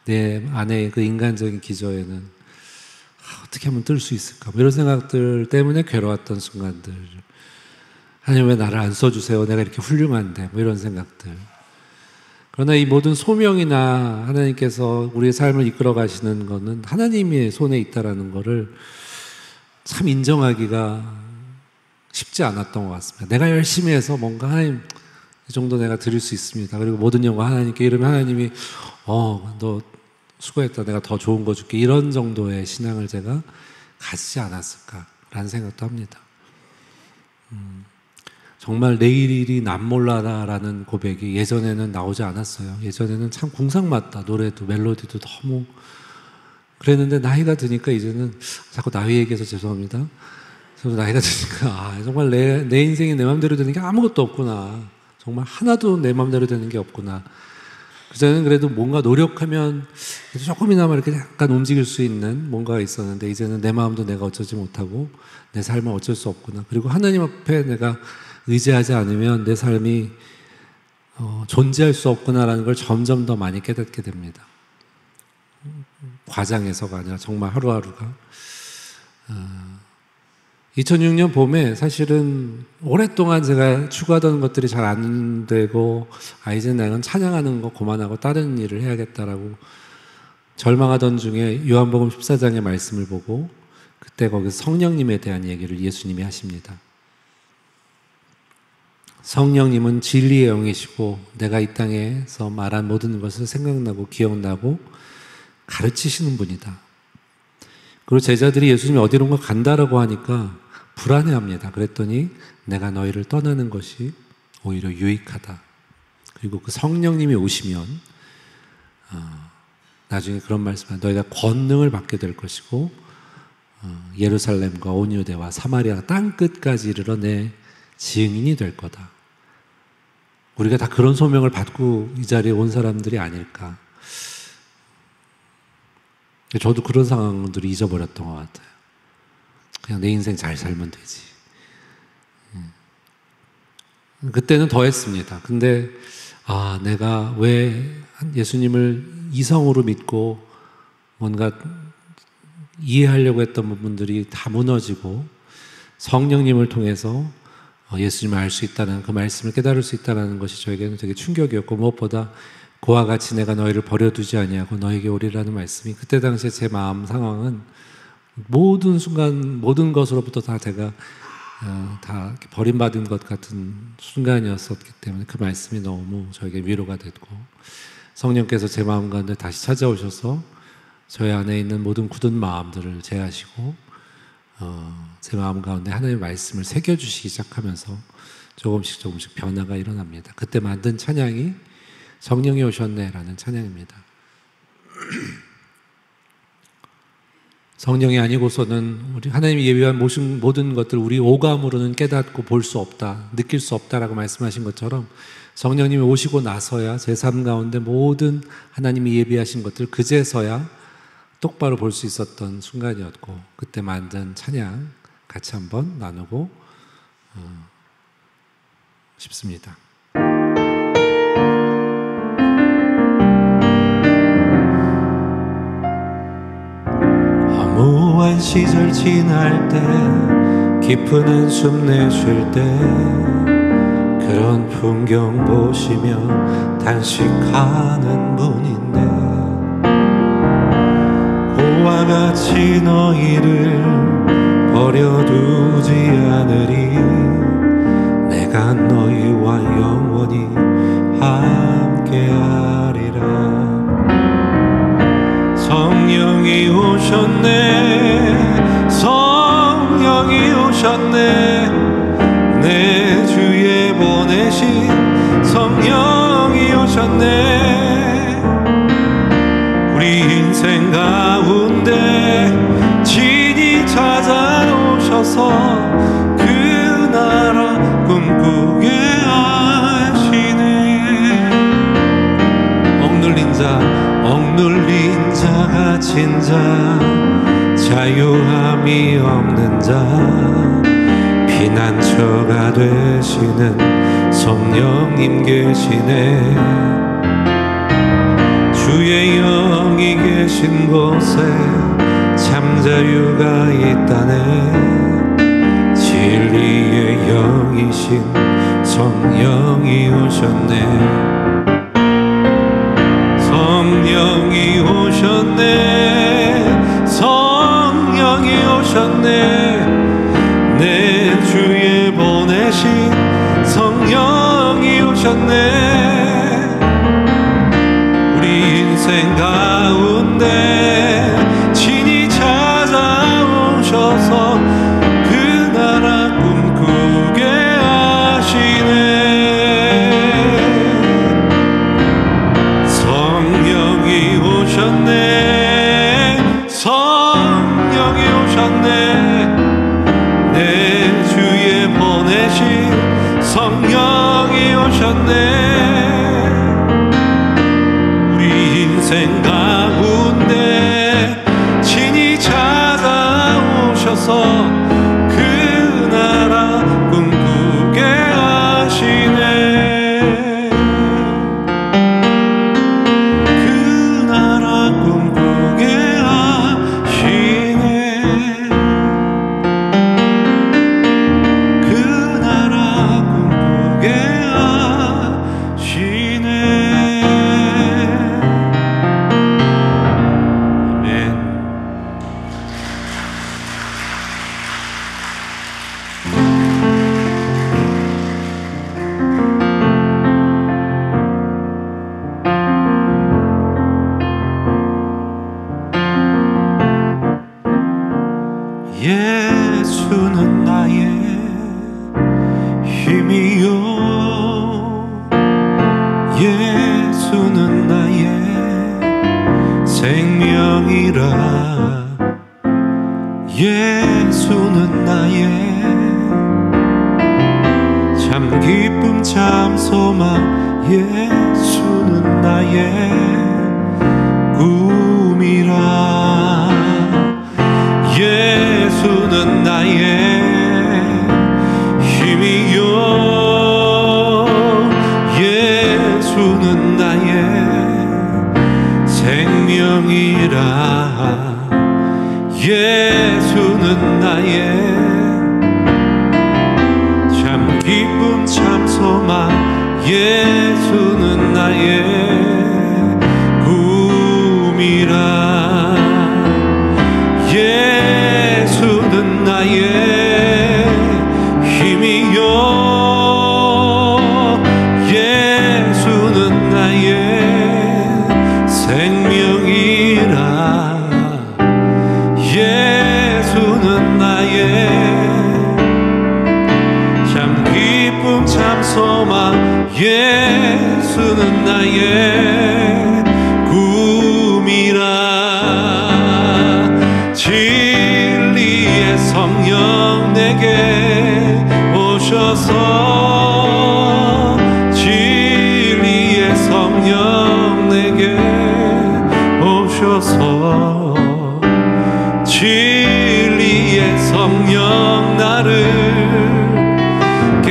내 안에 그 인간적인 기저에는 어떻게 하면 뜰 수 있을까? 뭐 이런 생각들 때문에 괴로웠던 순간들. 하나님 왜 나를 안 써주세요? 내가 이렇게 훌륭한데 뭐 이런 생각들. 그러나 이 모든 소명이나 하나님께서 우리의 삶을 이끌어 가시는 것은 하나님의 손에 있다라는 것을 참 인정하기가 쉽지 않았던 것 같습니다. 내가 열심히 해서 뭔가 하나님 이 정도 내가 드릴 수 있습니다. 그리고 모든 영광 하나님께 이러면 하나님이 너 수고했다. 내가 더 좋은 거 줄게. 이런 정도의 신앙을 제가 가지지 않았을까라는 생각도 합니다. 정말 내일이 남몰라라는 고백이 예전에는 나오지 않았어요. 예전에는 참 궁상맞다. 노래도 멜로디도 너무 그랬는데 나이가 드니까 이제는 자꾸 나이 얘기해서 죄송합니다. 저도 나이가 드니까 정말 내 인생이 내 마음대로 되는 게 아무것도 없구나. 정말 하나도 내 마음대로 되는 게 없구나. 그전에는 그래도 뭔가 노력하면 조금이나마 이렇게 약간 움직일 수 있는 뭔가가 있었는데 이제는 내 마음도 내가 어쩌지 못하고 내 삶은 어쩔 수 없구나. 그리고 하나님 앞에 내가 의지하지 않으면 내 삶이 존재할 수 없구나라는 걸 점점 더 많이 깨닫게 됩니다. 과장해서가 아니라 정말 하루하루가. 2006년 봄에 사실은 오랫동안 제가 추구하던 것들이 잘 안 되고 이제 나는 찬양하는 거 그만하고 다른 일을 해야겠다라고 절망하던 중에 요한복음 14장의 말씀을 보고 그때 거기서 성령님에 대한 얘기를 예수님이 하십니다. 성령님은 진리의 영이시고 내가 이 땅에서 말한 모든 것을 생각나고 기억나고 가르치시는 분이다. 그리고 제자들이 예수님이 어디론가 간다라고 하니까 불안해합니다. 그랬더니 내가 너희를 떠나는 것이 오히려 유익하다. 그리고 그 성령님이 오시면 나중에 그런 말씀을 너희가 권능을 받게 될 것이고 예루살렘과 온 유대와 사마리아 땅 끝까지 이르러 내 증인이 될 거다. 우리가 다 그런 소명을 받고 이 자리에 온 사람들이 아닐까. 저도 그런 상황들을 잊어버렸던 것 같아요. 그냥 내 인생 잘 살면 되지. 그때는 더 했습니다. 근데 내가 왜 예수님을 이성으로 믿고 뭔가 이해하려고 했던 부분들이 다 무너지고 성령님을 통해서 예수님을 알 수 있다는 그 말씀을 깨달을 수 있다는 것이 저에게는 되게 충격이었고 무엇보다 그와 같이 내가 너희를 버려두지 아니하고 너에게 오리라는 말씀이 그때 당시에 제 마음 상황은 모든 순간 모든 것으로부터 다 제가 다 버림받은 것 같은 순간이었었기 때문에 그 말씀이 너무 저에게 위로가 됐고 성령께서 제 마음 가운데 다시 찾아오셔서 저희 안에 있는 모든 굳은 마음들을 제하시고 제 마음 가운데 하나님의 말씀을 새겨주시기 시작하면서 조금씩 변화가 일어납니다. 그때 만든 찬양이 성령이 오셨네라는 찬양입니다. 성령이 아니고서는 우리 하나님이 예비한 모든 것들 우리 오감으로는 깨닫고 볼 수 없다, 느낄 수 없다라고 말씀하신 것처럼 성령님이 오시고 나서야 제 삶 가운데 모든 하나님이 예비하신 것들 그제서야 똑바로 볼 수 있었던 순간이었고, 그때 만든 찬양 같이 한번 나누고 싶습니다. 허무한 시절 지날 때, 깊은 한숨 내쉴 때, 그런 풍경 보시며 단식하는 분인데, 고와 같이 너희를 버려두지 않으리. 내가 너희와 영원히 함께하리라. 성령이 오셨네, 성령이 오셨네, 내 주에 보내신 성령이 오셨네. 우리 인생 가운데 진이 찾아오셔서 그 나라 꿈꾸게 하시네. 억눌린 자 갇힌 자, 자유함이 없는 자, 피난처가 되시는 성령님 계시네. 주의 영이 계신 곳에 참 자유가 있다네. 진리의 영이신 성령이 오셨네. 성령이 오셨네, 성령이 오셨네, 내 주에 보내신 성령이 오셨네. 우리 인생 가운데 진이 찾아오셔서 그 나라 꿈꾸게 하시네. 성령이 오셨네, 성령이 오셨네, 내 주에 보내신 성령이 오셨네. 우리 인생 가운데 진이 찾아오셔서 그 나라 꿈꾸게 하시네. 그 나라 꿈꾸게 하시네. 그 나라 꿈꾸게 하시네. 아멘. 예수는 나의 힘이요, 예수는 나의 생명이라. 예수는 나의 참 기쁨 참 소망. 예수는 나의 꿈이라. 예수는 나의 힘이요, 예수는 나의 생명이라. 예수는 나의 참 기쁨 참 소망. 예수는 나의 꿈이라. 예수는 나의 힘이요, 예수는 나의 생명이라. 예수는 나의 참 기쁨 참 소망. 예수는 나의 꿈이라. 진리의 성령 내게 오셔서, 진리의 성령 내게 오셔서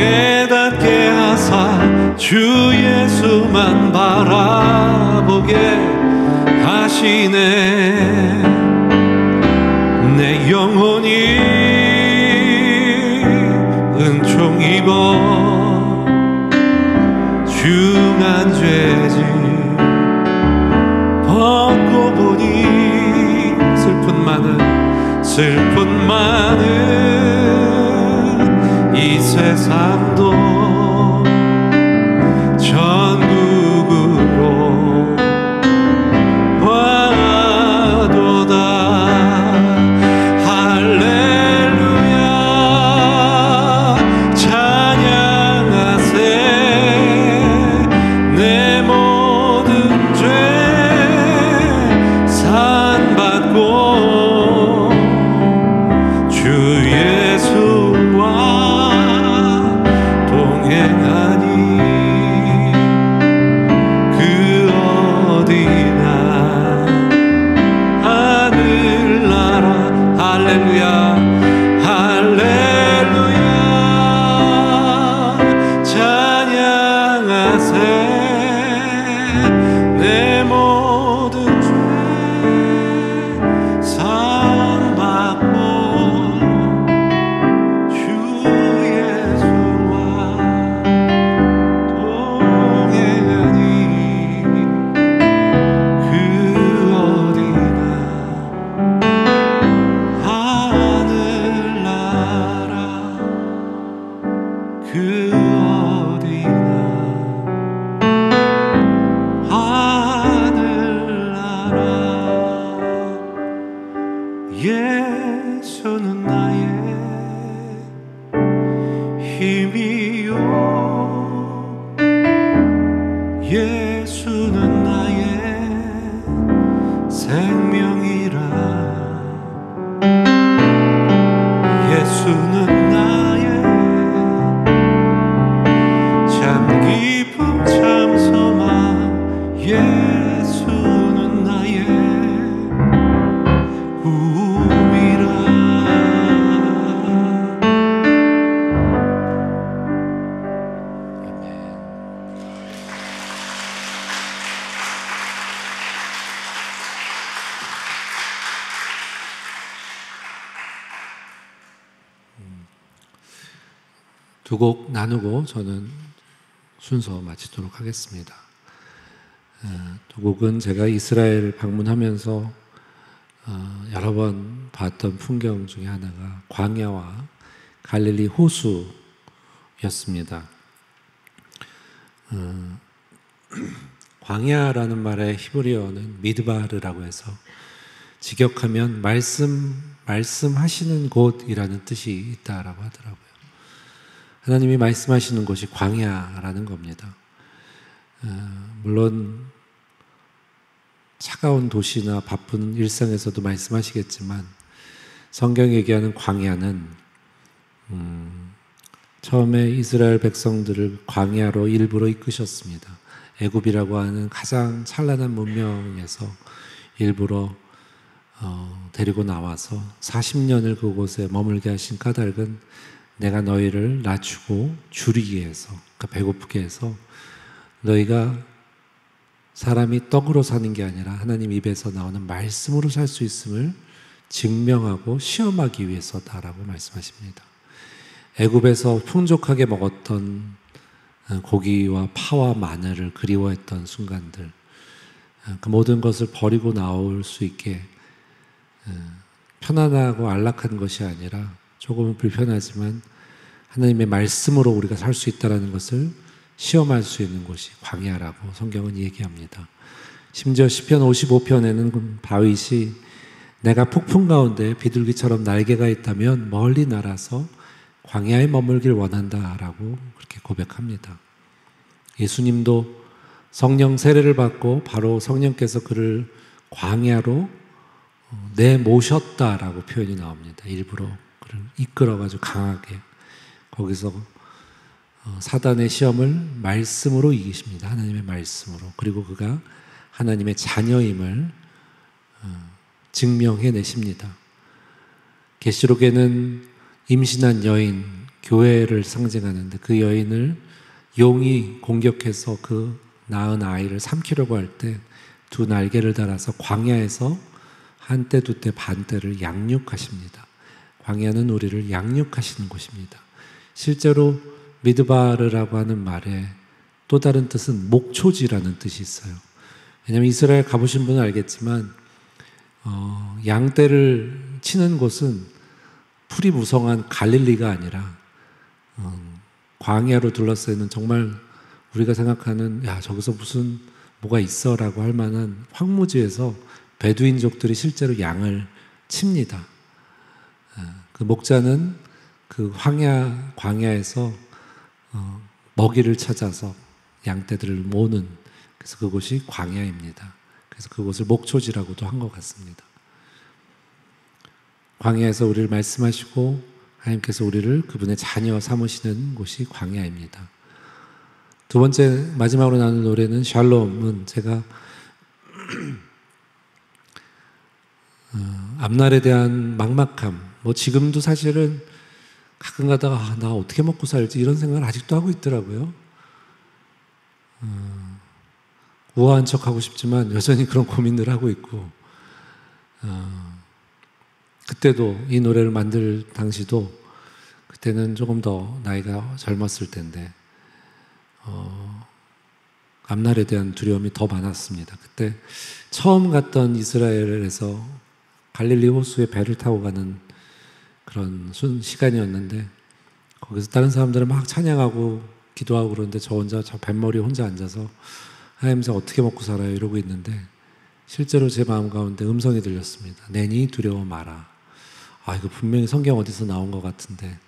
깨닫게 하사 주 예수만 바라보게 하시네. 내 영혼이 은총 입어 중한 죄짐 벗고 보니 슬픈 많은 이 세상도 천국으로 와도다. 할렐루야 찬양하세. 내 모든 죄 산받고 주 예수와 동행하니 그 어디나 하늘나라. 할렐루야 할렐루야 찬양하세. 내 모든 죄 산받고 예수는 나의 힘이요 예수는 나의 생명이라. 예수는 나의 참 기쁨 참 소망. 예수는 나의 두 곡 나누고 저는 순서 마치도록 하겠습니다. 두 곡은 제가 이스라엘 방문하면서 여러 번 봤던 풍경 중에 하나가 광야와 갈릴리 호수였습니다. 광야라는 말의 히브리어는 미드바르라고 해서 직역하면 말씀하시는 곳이라는 뜻이 있다라고 하더라고요. 하나님이 말씀하시는 곳이 광야라는 겁니다. 물론 차가운 도시나 바쁜 일상에서도 말씀하시겠지만 성경이 얘기하는 광야는 처음에 이스라엘 백성들을 광야로 일부러 이끄셨습니다. 애굽이라고 하는 가장 찬란한 문명에서 일부러 데리고 나와서 40년을 그곳에 머물게 하신 까닭은 내가 너희를 낮추고 줄이기 위해서, 그러니까 배고프게 해서 너희가 사람이 떡으로 사는 게 아니라 하나님 입에서 나오는 말씀으로 살 수 있음을 증명하고 시험하기 위해서다라고 말씀하십니다. 애굽에서 풍족하게 먹었던 고기와 파와 마늘을 그리워했던 순간들, 그 모든 것을 버리고 나올 수 있게 편안하고 안락한 것이 아니라 조금은 불편하지만 하나님의 말씀으로 우리가 살 수 있다는 것을 시험할 수 있는 곳이 광야라고 성경은 얘기합니다. 심지어 시편 55편에는 다윗이 내가 폭풍 가운데 비둘기처럼 날개가 있다면 멀리 날아서 광야에 머물길 원한다라고 그렇게 고백합니다. 예수님도 성령 세례를 받고 바로 성령께서 그를 광야로 내모셨다라고 표현이 나옵니다. 일부러 그를 이끌어가지고 강하게 거기서 사단의 시험을 말씀으로 이기십니다. 하나님의 말씀으로. 그리고 그가 하나님의 자녀임을 증명해내십니다. 계시록에는 임신한 여인, 교회를 상징하는데 그 여인을 용이 공격해서 그 낳은 아이를 삼키려고 할 때 두 날개를 달아서 광야에서 한때 두때 반때를 양육하십니다. 광야는 우리를 양육하시는 곳입니다. 실제로 미드바르라고 하는 말에 또 다른 뜻은 목초지라는 뜻이 있어요. 왜냐하면 이스라엘 가보신 분은 알겠지만 양떼를 치는 곳은 풀이 무성한 갈릴리가 아니라 광야로 둘러싸여 있는 정말 우리가 생각하는 야 저기서 무슨 뭐가 있어라고 할 만한 황무지에서 베두인족들이 실제로 양을 칩니다. 그 목자는 그 광야에서 먹이를 찾아서 양떼들을 모는, 그래서 그곳이 광야입니다. 그래서 그곳을 목초지라고도 한 것 같습니다. 광야에서 우리를 말씀하시고 하나님께서 우리를 그분의 자녀 삼으시는 곳이 광야입니다. 두 번째 마지막으로 나눈 노래는 샬롬은 제가 앞날에 대한 막막함, 뭐 지금도 사실은 가끔 가다가 나 어떻게 먹고 살지 이런 생각을 아직도 하고 있더라고요. 우아한 척 하고 싶지만 여전히 그런 고민을 하고 있고, 그때도 이 노래를 만들 당시도 그때는 조금 더 나이가 젊었을 텐데 앞날에 대한 두려움이 더 많았습니다. 그때 처음 갔던 이스라엘에서 갈릴리 호수에 배를 타고 가는 그런 시간이었는데 거기서 다른 사람들은 막 찬양하고 기도하고 그러는데 저 혼자 저 뱃머리에 혼자 앉아서 하나님 저 어떻게 먹고 살아요 이러고 있는데 실제로 제 마음 가운데 음성이 들렸습니다. 내니 두려워 마라. 이거 분명히 성경 어디서 나온 것 같은데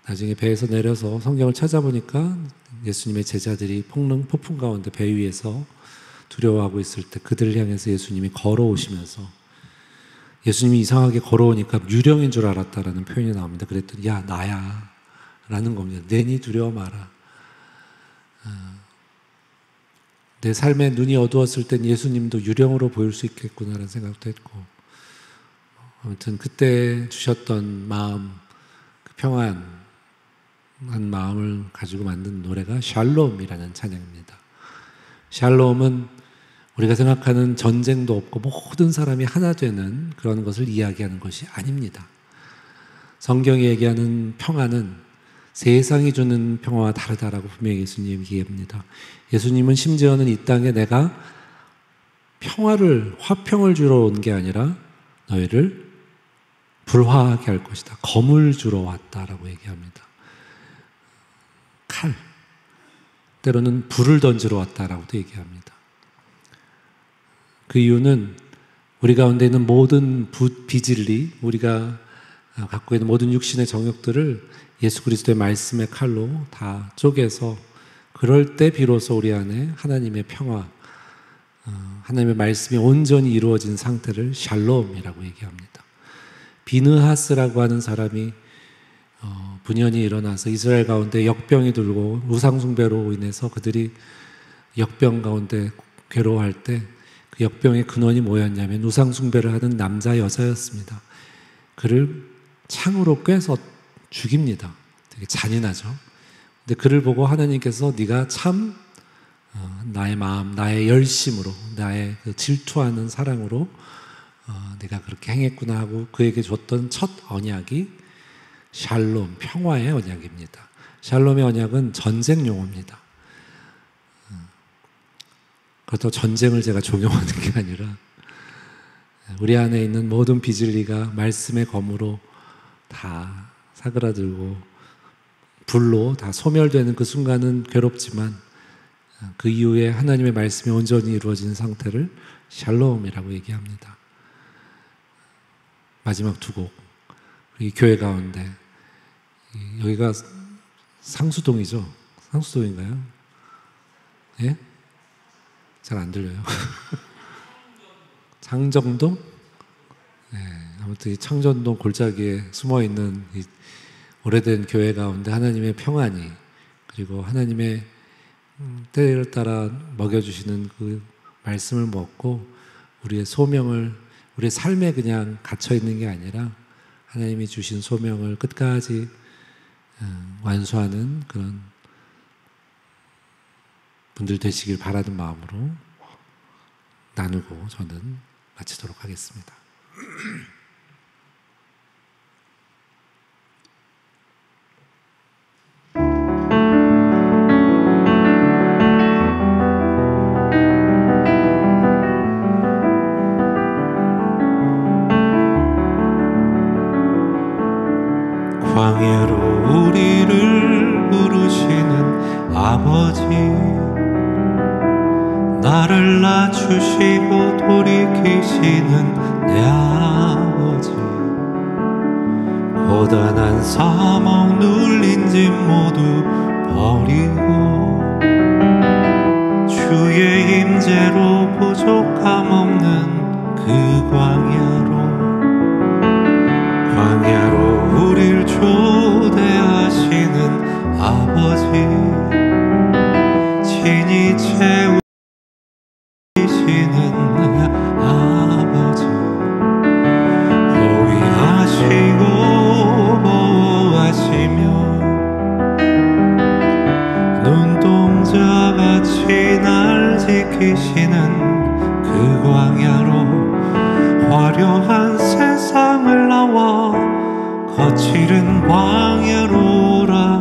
나중에 배에서 내려서 성경을 찾아보니까 예수님의 제자들이 폭풍 가운데 배 위에서 두려워하고 있을 때 그들을 향해서 예수님이 걸어오시면서 예수님이 이상하게 걸어오니까 유령인 줄 알았다라는 표현이 나옵니다. 그랬더니 야 나야 라는 겁니다. 내니 두려워 마라. 내 삶에 눈이 어두웠을 땐 예수님도 유령으로 보일 수 있겠구나라는 생각도 했고, 아무튼 그때 주셨던 마음, 그 평안한 마음을 가지고 만든 노래가 샬롬이라는 찬양입니다. 샬롬은 우리가 생각하는 전쟁도 없고 모든 사람이 하나 되는 그런 것을 이야기하는 것이 아닙니다. 성경이 얘기하는 평안은 세상이 주는 평화와 다르다라고 분명히 예수님이 얘기합니다. 예수님은 심지어는 이 땅에 내가 화평을 주러 온 게 아니라 너희를 불화하게 할 것이다. 검을 주러 왔다라고 얘기합니다. 칼, 때로는 불을 던지러 왔다라고도 얘기합니다. 그 이유는 우리 가운데 있는 모든 비질리, 우리가 갖고 있는 모든 육신의 정욕들을 예수 그리스도의 말씀의 칼로 다 쪼개서 그럴 때 비로소 우리 안에 하나님의 평화, 하나님의 말씀이 온전히 이루어진 상태를 샬롬이라고 얘기합니다. 비느하스라고 하는 사람이 분연이 일어나서 이스라엘 가운데 역병이 들고 우상숭배로 인해서 그들이 역병 가운데 괴로워할 때 그 역병의 근원이 뭐였냐면 우상숭배를 하는 남자 여자였습니다. 그를 창으로 꿰서 죽입니다. 되게 잔인하죠. 근데 그를 보고 하나님께서 네가 참 나의 마음, 나의 열심으로, 나의 그 질투하는 사랑으로 네가 그렇게 행했구나 하고 그에게 줬던 첫 언약이 샬롬, 평화의 언약입니다. 샬롬의 언약은 전쟁 용어입니다. 그렇다고 전쟁을 제가 종용하는 게 아니라 우리 안에 있는 모든 비질리가 말씀의 검으로 다 사그라들고 불로 다 소멸되는 그 순간은 괴롭지만 그 이후에 하나님의 말씀이 온전히 이루어진 상태를 샬롬이라고 얘기합니다. 마지막 두 곡, 이 교회 가운데 여기가 상수동이죠? 상수동인가요? 예? 잘 안 들려요. 창정동? 네, 아무튼 이 창정동 골짜기에 숨어있는 이 오래된 교회 가운데 하나님의 평안이, 그리고 하나님의 때를 따라 먹여주시는 그 말씀을 먹고 우리의 소명을, 우리의 삶에 그냥 갇혀있는 게 아니라 하나님이 주신 소명을 끝까지 완수하는 그런 분들 되시길 바라는 마음으로 나누고 저는 마치도록 하겠습니다. 광야로 우리를 부르시는 아버지, 나를 낮추시고 돌이키시는 내 아버지, 고단한 사망 눌린 짐 모두 버리고 주의 임재로 부족함 없는 그 광야로 우릴 초대하시는 아버지, 친히 채우시는 아버지, 호위하시고 보호하시며 눈동자같이 날 지키시는 그 광야로 화려한 세상을 나와 거칠은 광야로 오라.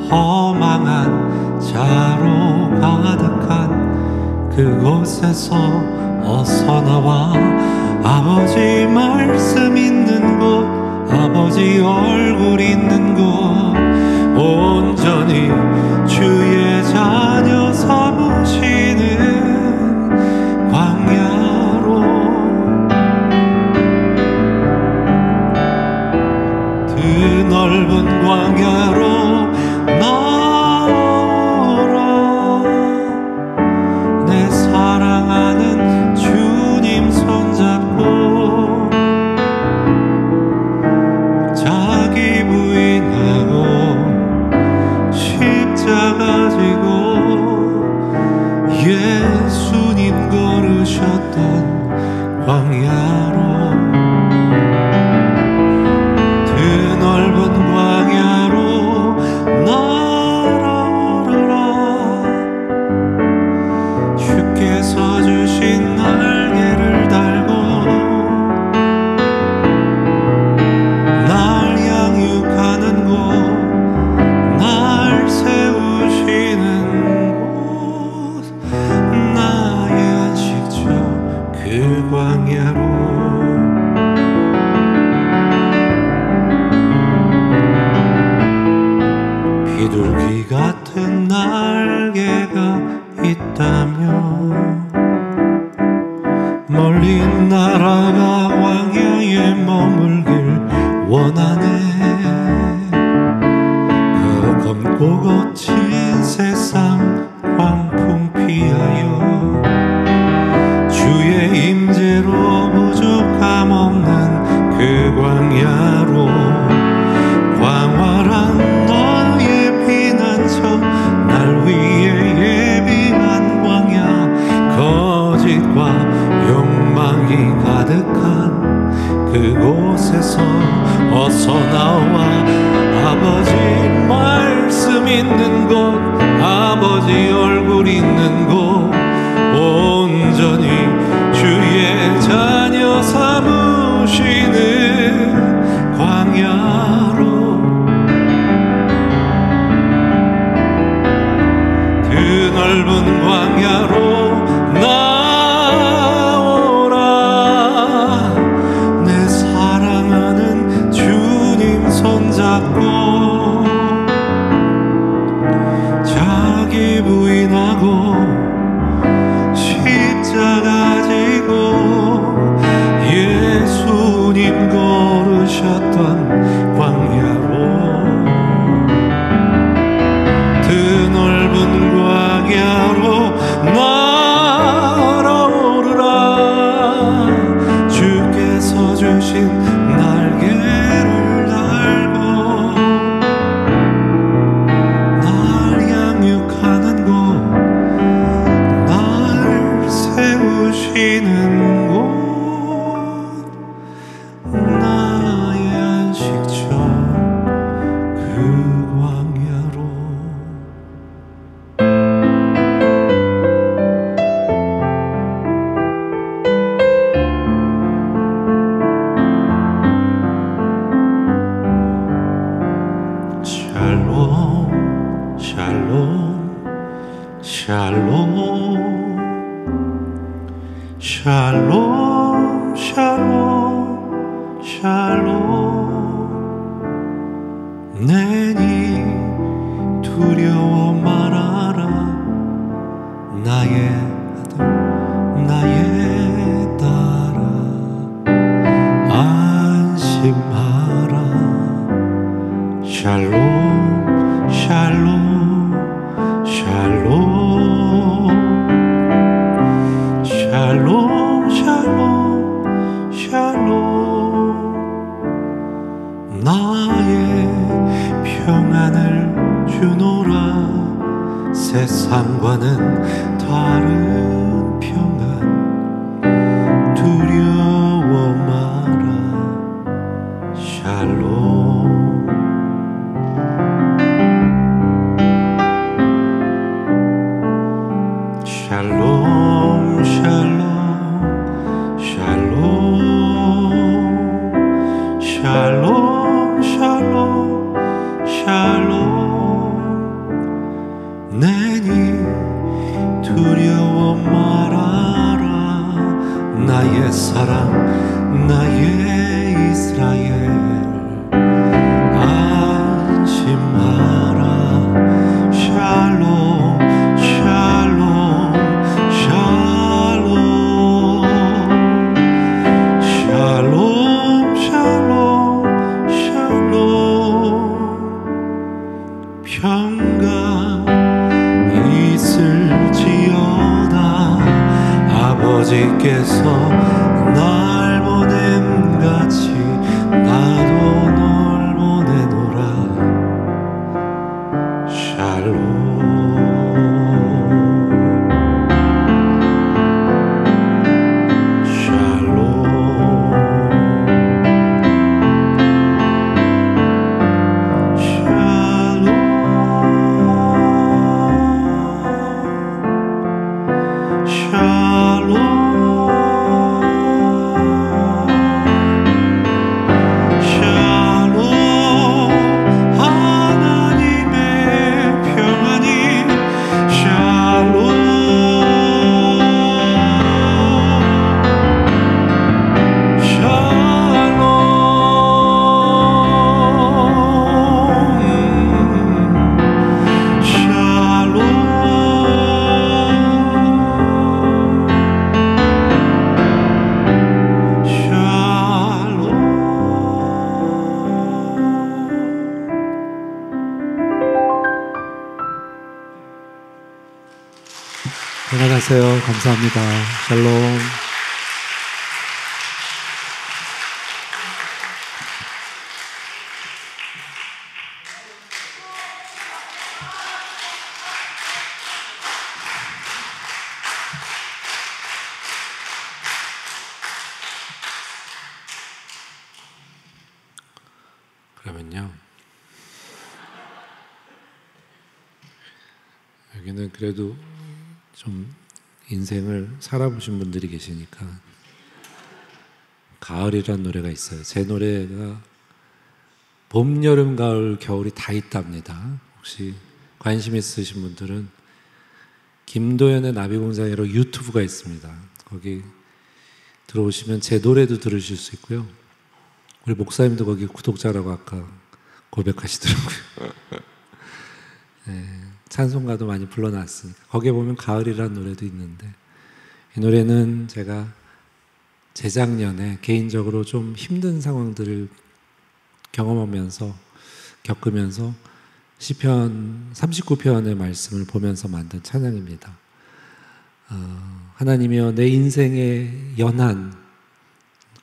허망한 자로 가득한 그곳에서 어서 나와 아버지 말씀 있는 곳, 아버지 얼굴 있는 곳, 온전히 주의 자녀 삼으시는 광야로, 넓은 광야로 나오라. 내 사랑하는 주님 손잡고 자기 부인하고 십자가 지고 예수님 걸으셨던 광야로, 넓은 광야로 날아오르라. 주께서 주신 날개를 달고 날 양육하는 곳, 날 세우시는 곳, 나의 안식처 그 광야로. 비둘기 같은 날개가 있다면 멀리 날아가 광야에 머물길 원하네. 그 검고 거친 세상 광풍 피하여 주의 임재로 부족함 없는 그 광야로, 광활한 너의 피난처, 날 위해 예비한 광야, 거짓과 욕망이 가득한 그곳에서 어서 나와 아버지 말씀 있는 곳, 아버지 얼굴 있는 곳, 온전히 주의 자녀 삼으시는 광야로, 그 넓은 광야로 나오라. 내 사랑하는 주님 손잡고 자기 부인하고 십자가 지고 예수님 걸으셨던 광야로, 그 넓은 광야로 샬롬 샬롬 샬롬 샬롬 내니 두려워 말아라 나의 아들 나의 딸아 안심하라 샬롬 샬롬 샬롬 샬롬 샬롬 샬롬 나의 평안을 주노라 세상과는 다른 평안 두려워 마라 샬롬 샬롬 샬롬 샬롬 샬롬 샬롬 샬롬 내니 두려워 말아라 나의 사랑 나의 이스라엘 안심하라 샬롬 샬롬 샬롬 샬롬 샬롬 샬롬 평강 있을지어다 아버지께서 날 보냄같이 나도 널 보내노라 샬롬 샬롬 안녕하세요. 감사합니다. 샬롬. 그러면요. 여기는 그래도 좀 인생을 살아보신 분들이 계시니까 가을이란 노래가 있어요. 제 노래가 봄, 여름, 가을, 겨울이 다 있답니다. 혹시 관심 있으신 분들은 김도연의 나비공장이라고 유튜브가 있습니다. 거기 들어오시면 제 노래도 들으실 수 있고요. 우리 목사님도 거기 구독자라고 아까 고백하시더라고요. 네, 찬송가도 많이 불러놨으니까 거기에 보면 가을이라는 노래도 있는데 이 노래는 제가 재작년에 개인적으로 좀 힘든 상황들을 경험하면서 겪으면서 시편 39편의 말씀을 보면서 만든 찬양입니다. 하나님이여 내 인생의 연한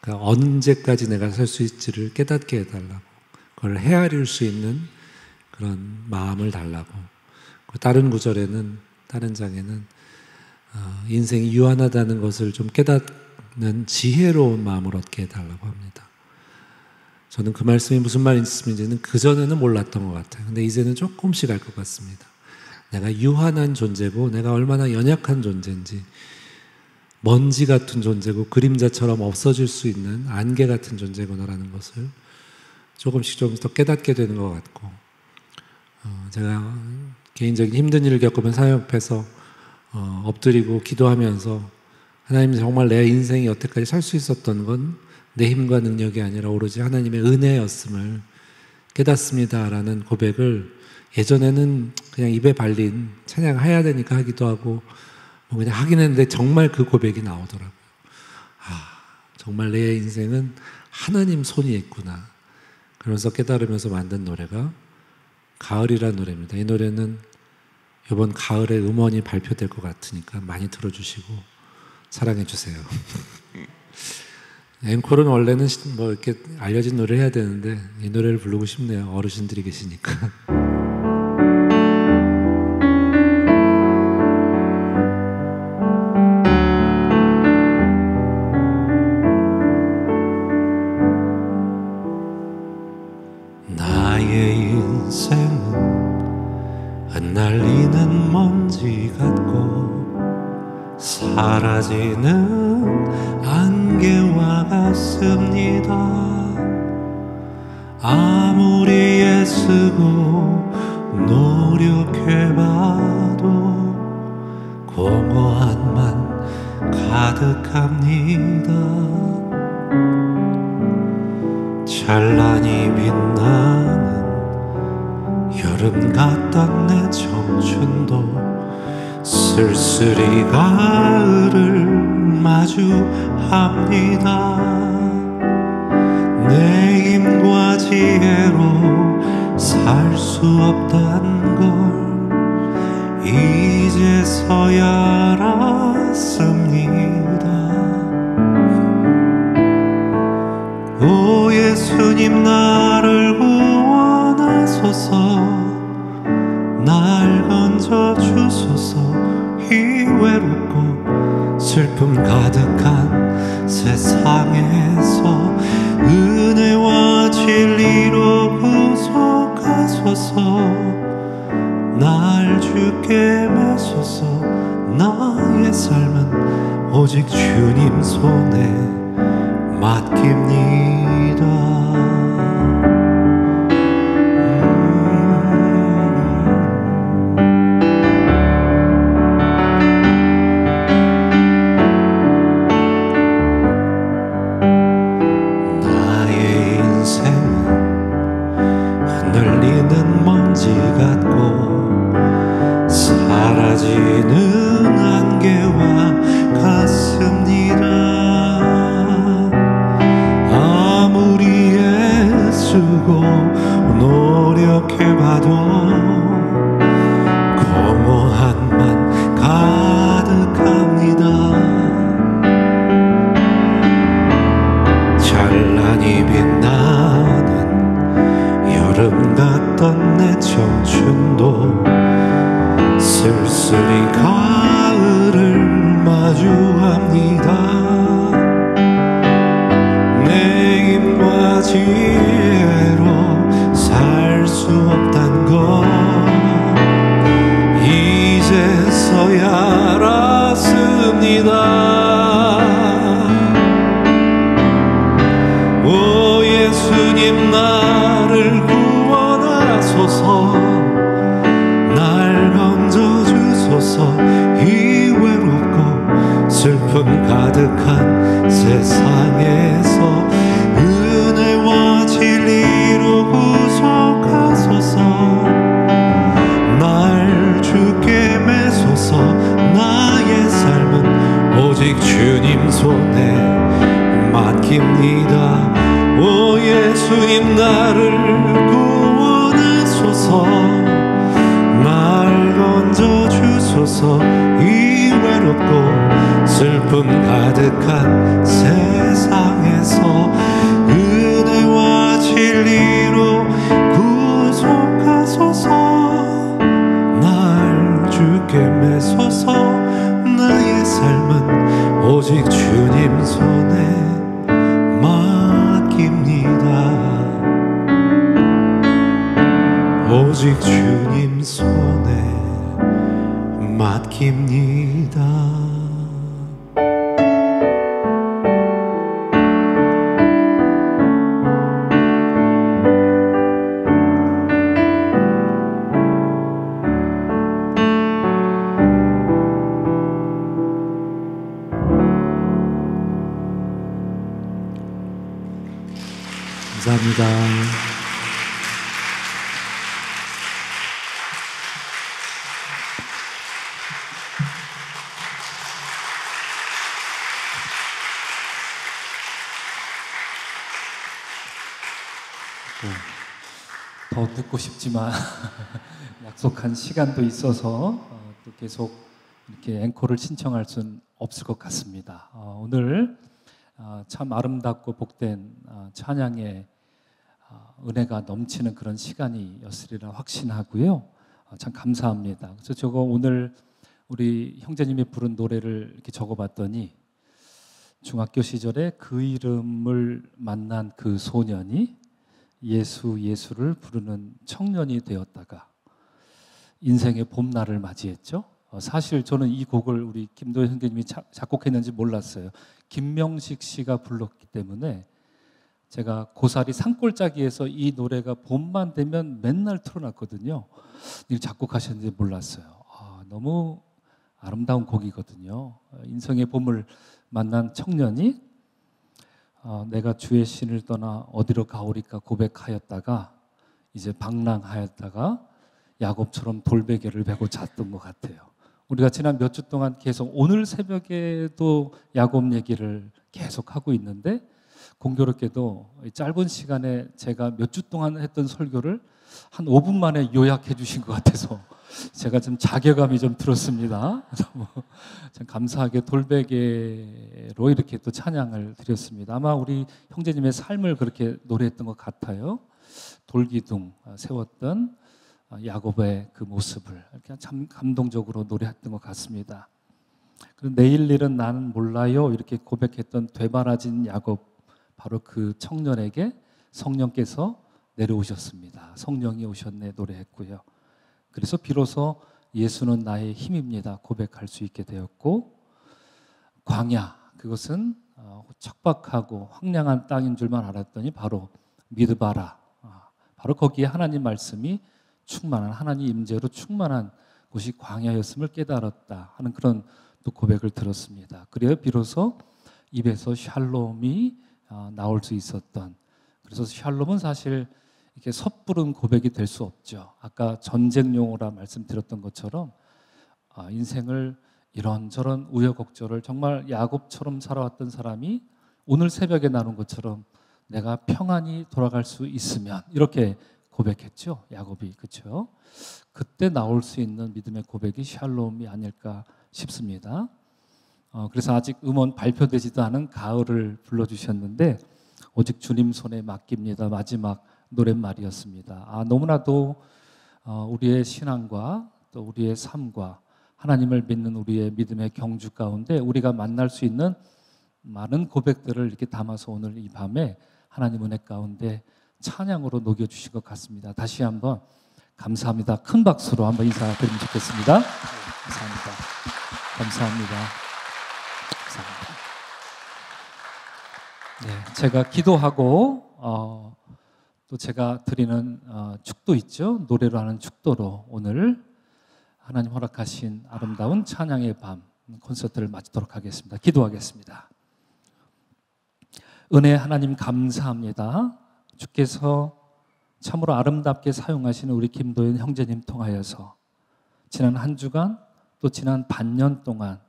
그러니까 언제까지 내가 살 수 있지를 깨닫게 해달라고 그걸 헤아릴 수 있는 그런 마음을 달라고 다른 구절에는 다른 장에는 인생이 유한하다는 것을 좀 깨닫는 지혜로운 마음을 얻게 해달라고 합니다. 저는 그 말씀이 무슨 말인지는 그전에는 몰랐던 것 같아요. 근데 이제는 조금씩 알 것 같습니다. 내가 유한한 존재고 내가 얼마나 연약한 존재인지 먼지 같은 존재고 그림자처럼 없어질 수 있는 안개 같은 존재구나라는 것을 조금씩 좀 더 깨닫게 되는 것 같고 제가 개인적인 힘든 일을 겪으면 사역 옆에서 엎드리고 기도하면서 하나님, 정말 내 인생이 여태까지 살 수 있었던 건 내 힘과 능력이 아니라 오로지 하나님의 은혜였음을 깨닫습니다라는 고백을 예전에는 그냥 입에 발린 찬양해야 되니까 하기도 하고 뭐 그냥 하긴 했는데 정말 그 고백이 나오더라고요. 정말 내 인생은 하나님 손이 있구나. 그러면서 깨달으면서 만든 노래가 가을이라는 노래입니다. 이 노래는 이번 가을에 음원이 발표될 것 같으니까 많이 들어주시고 사랑해 주세요. 앵콜은 원래는 뭐 이렇게 알려진 노래 해야 되는데 이 노래를 부르고 싶네요. 어르신들이 계시니까. 나의 인생은 흩날리는 먼지 같고 사라지는 안개와 같습니다. 아무리 애쓰고 노력해봐도 공허함만 가득합니다. 찬란히 빛나는 여름 같던 내 청춘도 쓸쓸히 가을을 마주합니다. 내 힘과 지혜로 살 수 없단 걸 이제서야 알았습니다. 오 예수님, 나를 구원하소서. 날 건져 주소서. 이 외롭고 슬픔 가득한 세상에서 은혜와 진리로 구속하소서. 날 주께 매소서. 나의 삶은 오직 주님 손에 맡깁니다. 사라지는 안개와 같습니다. 아무리 애쓰고 노력해봐도 공허함만 가득합니다. 찬란히 빛나는 여름 같던 내 청춘도 쓸쓸히 가을을 마주합니다. 내 힘과 지혜로 살 수 없단 것 이제서야 알았습니다. 오 예수님, 나를 구원하소서. 날 건져주소서. 이 외롭고 슬픔 가득한 세상에서 은혜와 진리로 구속하소서. 날 주께 매소서. 나의 삶은 오직 주님 손에 맡깁니다. 오 예수님, 나를 구원하소서. 날 건져주소서. 이 외롭고 슬픔 가득한 세상에서 은혜와 진리로 구속하소서. 날 주께 매소서. 나의 삶은 오직 주님 손에 맡깁니다. 오직 주님 손에 맡깁니다. 감사합니다. 더 듣고 싶지만 약속한 시간도 있어서 또 계속 이렇게 앵콜을 신청할 수는 없을 것 같습니다. 오늘 참 아름답고 복된 찬양의 은혜가 넘치는 그런 시간이었으리라 확신하고요. 참 감사합니다. 그래서 저거 오늘 우리 형제님이 부른 노래를 이렇게 적어봤더니 중학교 시절에 그 이름을 만난 그 소년이 예수를 부르는 청년이 되었다가 인생의 봄날을 맞이했죠. 사실 저는 이 곡을 우리 김도현 형제님이 작곡했는지 몰랐어요. 김명식 씨가 불렀기 때문에 제가 고사리 산골짜기에서 이 노래가 봄만 되면 맨날 틀어놨거든요. 이걸 작곡하셨는지 몰랐어요. 너무 아름다운 곡이거든요. 인생의 봄을 만난 청년이 내가 주의 신을 떠나 어디로 가오리까 고백하였다가 이제 방랑하였다가 야곱처럼 돌베개를 베고 잤던 것 같아요. 우리가 지난 몇 주 동안 계속 오늘 새벽에도 야곱 얘기를 계속 하고 있는데 공교롭게도 짧은 시간에 제가 몇 주 동안 했던 설교를 한 5분 만에 요약해 주신 것 같아서 제가 좀 자괴감이 좀 들었습니다. 참 감사하게 돌베개로 이렇게 또 찬양을 드렸습니다. 아마 우리 형제님의 삶을 그렇게 노래했던 것 같아요. 돌기둥 세웠던 야곱의 그 모습을 이렇게 참 감동적으로 노래했던 것 같습니다. 그리고 내일 일은 나는 몰라요 이렇게 고백했던 되바라진 야곱, 바로 그 청년에게 성령께서 내려오셨습니다. 성령이 오셨네 노래했고요. 그래서 비로소 예수는 나의 힘입니다 고백할 수 있게 되었고, 광야, 그것은 척박하고 황량한 땅인 줄만 알았더니 바로 미드바라, 바로 거기에 하나님 말씀이 충만한, 하나님 임재로 충만한 곳이 광야였음을 깨달았다 하는 그런 또 고백을 들었습니다. 그래야 비로소 입에서 샬롬이 나올 수 있었던, 그래서 샬롬은 사실 이렇게 섣부른 고백이 될 수 없죠. 아까 전쟁 용어라 말씀드렸던 것처럼 인생을 이런저런 우여곡절을 정말 야곱처럼 살아왔던 사람이 오늘 새벽에 나눈 것처럼 내가 평안히 돌아갈 수 있으면 이렇게 고백했죠. 야곱이, 그렇죠? 그때 나올 수 있는 믿음의 고백이 샬롬이 아닐까 싶습니다. 그래서 아직 음원 발표되지도 않은 가을을 불러주셨는데 오직 주님 손에 맡깁니다 마지막 노랫말이었습니다. 너무나도 우리의 신앙과 또 우리의 삶과 하나님을 믿는 우리의 믿음의 경주 가운데 우리가 만날 수 있는 많은 고백들을 이렇게 담아서 오늘 이 밤에 하나님 은혜 가운데 찬양으로 녹여주신 것 같습니다. 다시 한번 감사합니다. 큰 박수로 한번 인사드리면 좋겠습니다. 감사합니다. 감사합니다. 감사합니다. 네, 제가 기도하고 또 제가 드리는 축도 있죠. 노래로 하는 축도로 오늘 하나님 허락하신 아름다운 찬양의 밤 콘서트를 마치도록 하겠습니다. 기도하겠습니다. 은혜 하나님 감사합니다. 주께서 참으로 아름답게 사용하시는 우리 김도현 형제님 통하여서 지난 한 주간 또 지난 반년 동안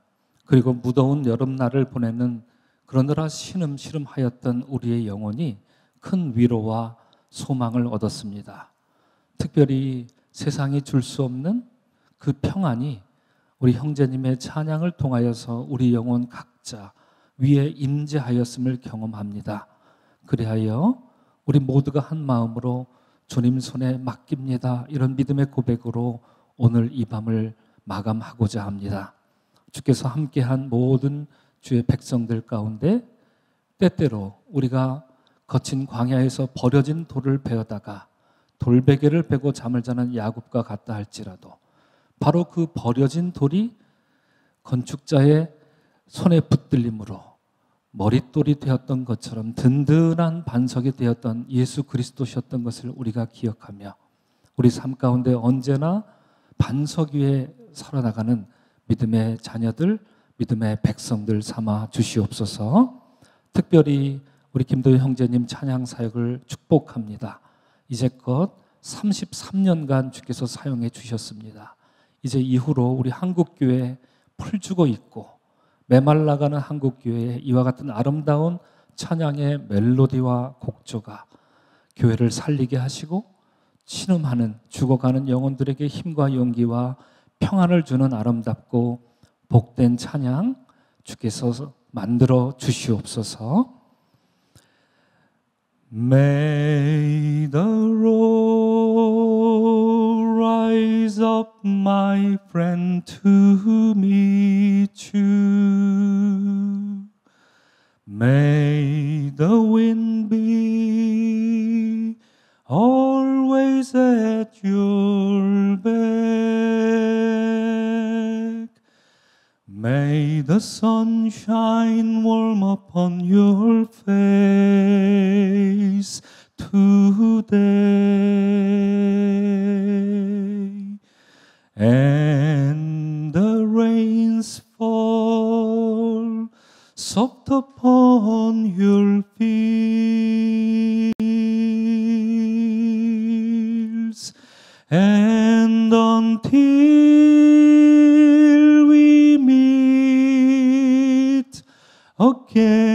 그리고 무더운 여름날을 보내는 그러느라 시름시름하였던 우리의 영혼이 큰 위로와 소망을 얻었습니다. 특별히 세상이 줄 수 없는 그 평안이 우리 형제님의 찬양을 통하여서 우리 영혼 각자 위에 임재하였음을 경험합니다. 그리하여 우리 모두가 한 마음으로 주님 손에 맡깁니다 이런 믿음의 고백으로 오늘 이 밤을 마감하고자 합니다. 주께서 함께한 모든 주의 백성들 가운데 때때로 우리가 거친 광야에서 버려진 돌을 베어다가 돌베개를 베고 잠을 자는 야곱과 같다 할지라도 바로 그 버려진 돌이 건축자의 손에 붙들림으로 머릿돌이 되었던 것처럼 든든한 반석이 되었던 예수 그리스도셨던 것을 우리가 기억하며 우리 삶 가운데 언제나 반석 위에 살아나가는 믿음의 자녀들, 믿음의 백성들 삼아 주시옵소서. 특별히 우리 김도현 형제님 찬양 사역을 축복합니다. 이제껏 33년간 주께서 사용해 주셨습니다. 이제 이후로 우리 한국교회 풀주고 있고 메말라가는 한국교회에 이와 같은 아름다운 찬양의 멜로디와 곡조가 교회를 살리게 하시고 신음하는 죽어가는 영혼들에게 힘과 용기와 평안을 주는 아름답고 복된 찬양 주께서 만들어 주시옵소서. May the road rise up, my friend, to meet you. May the wind be always at your back. May the sun shine warm upon your face today, and the rains fall soft upon your fields, and until we meet again,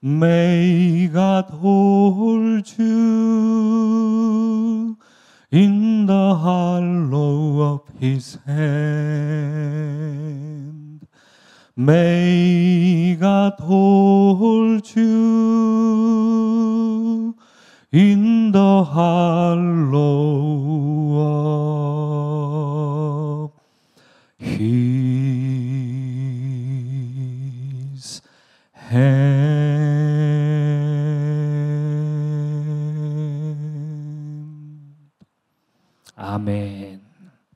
may God hold you in the hollow of His hand. May God hold you in the hollow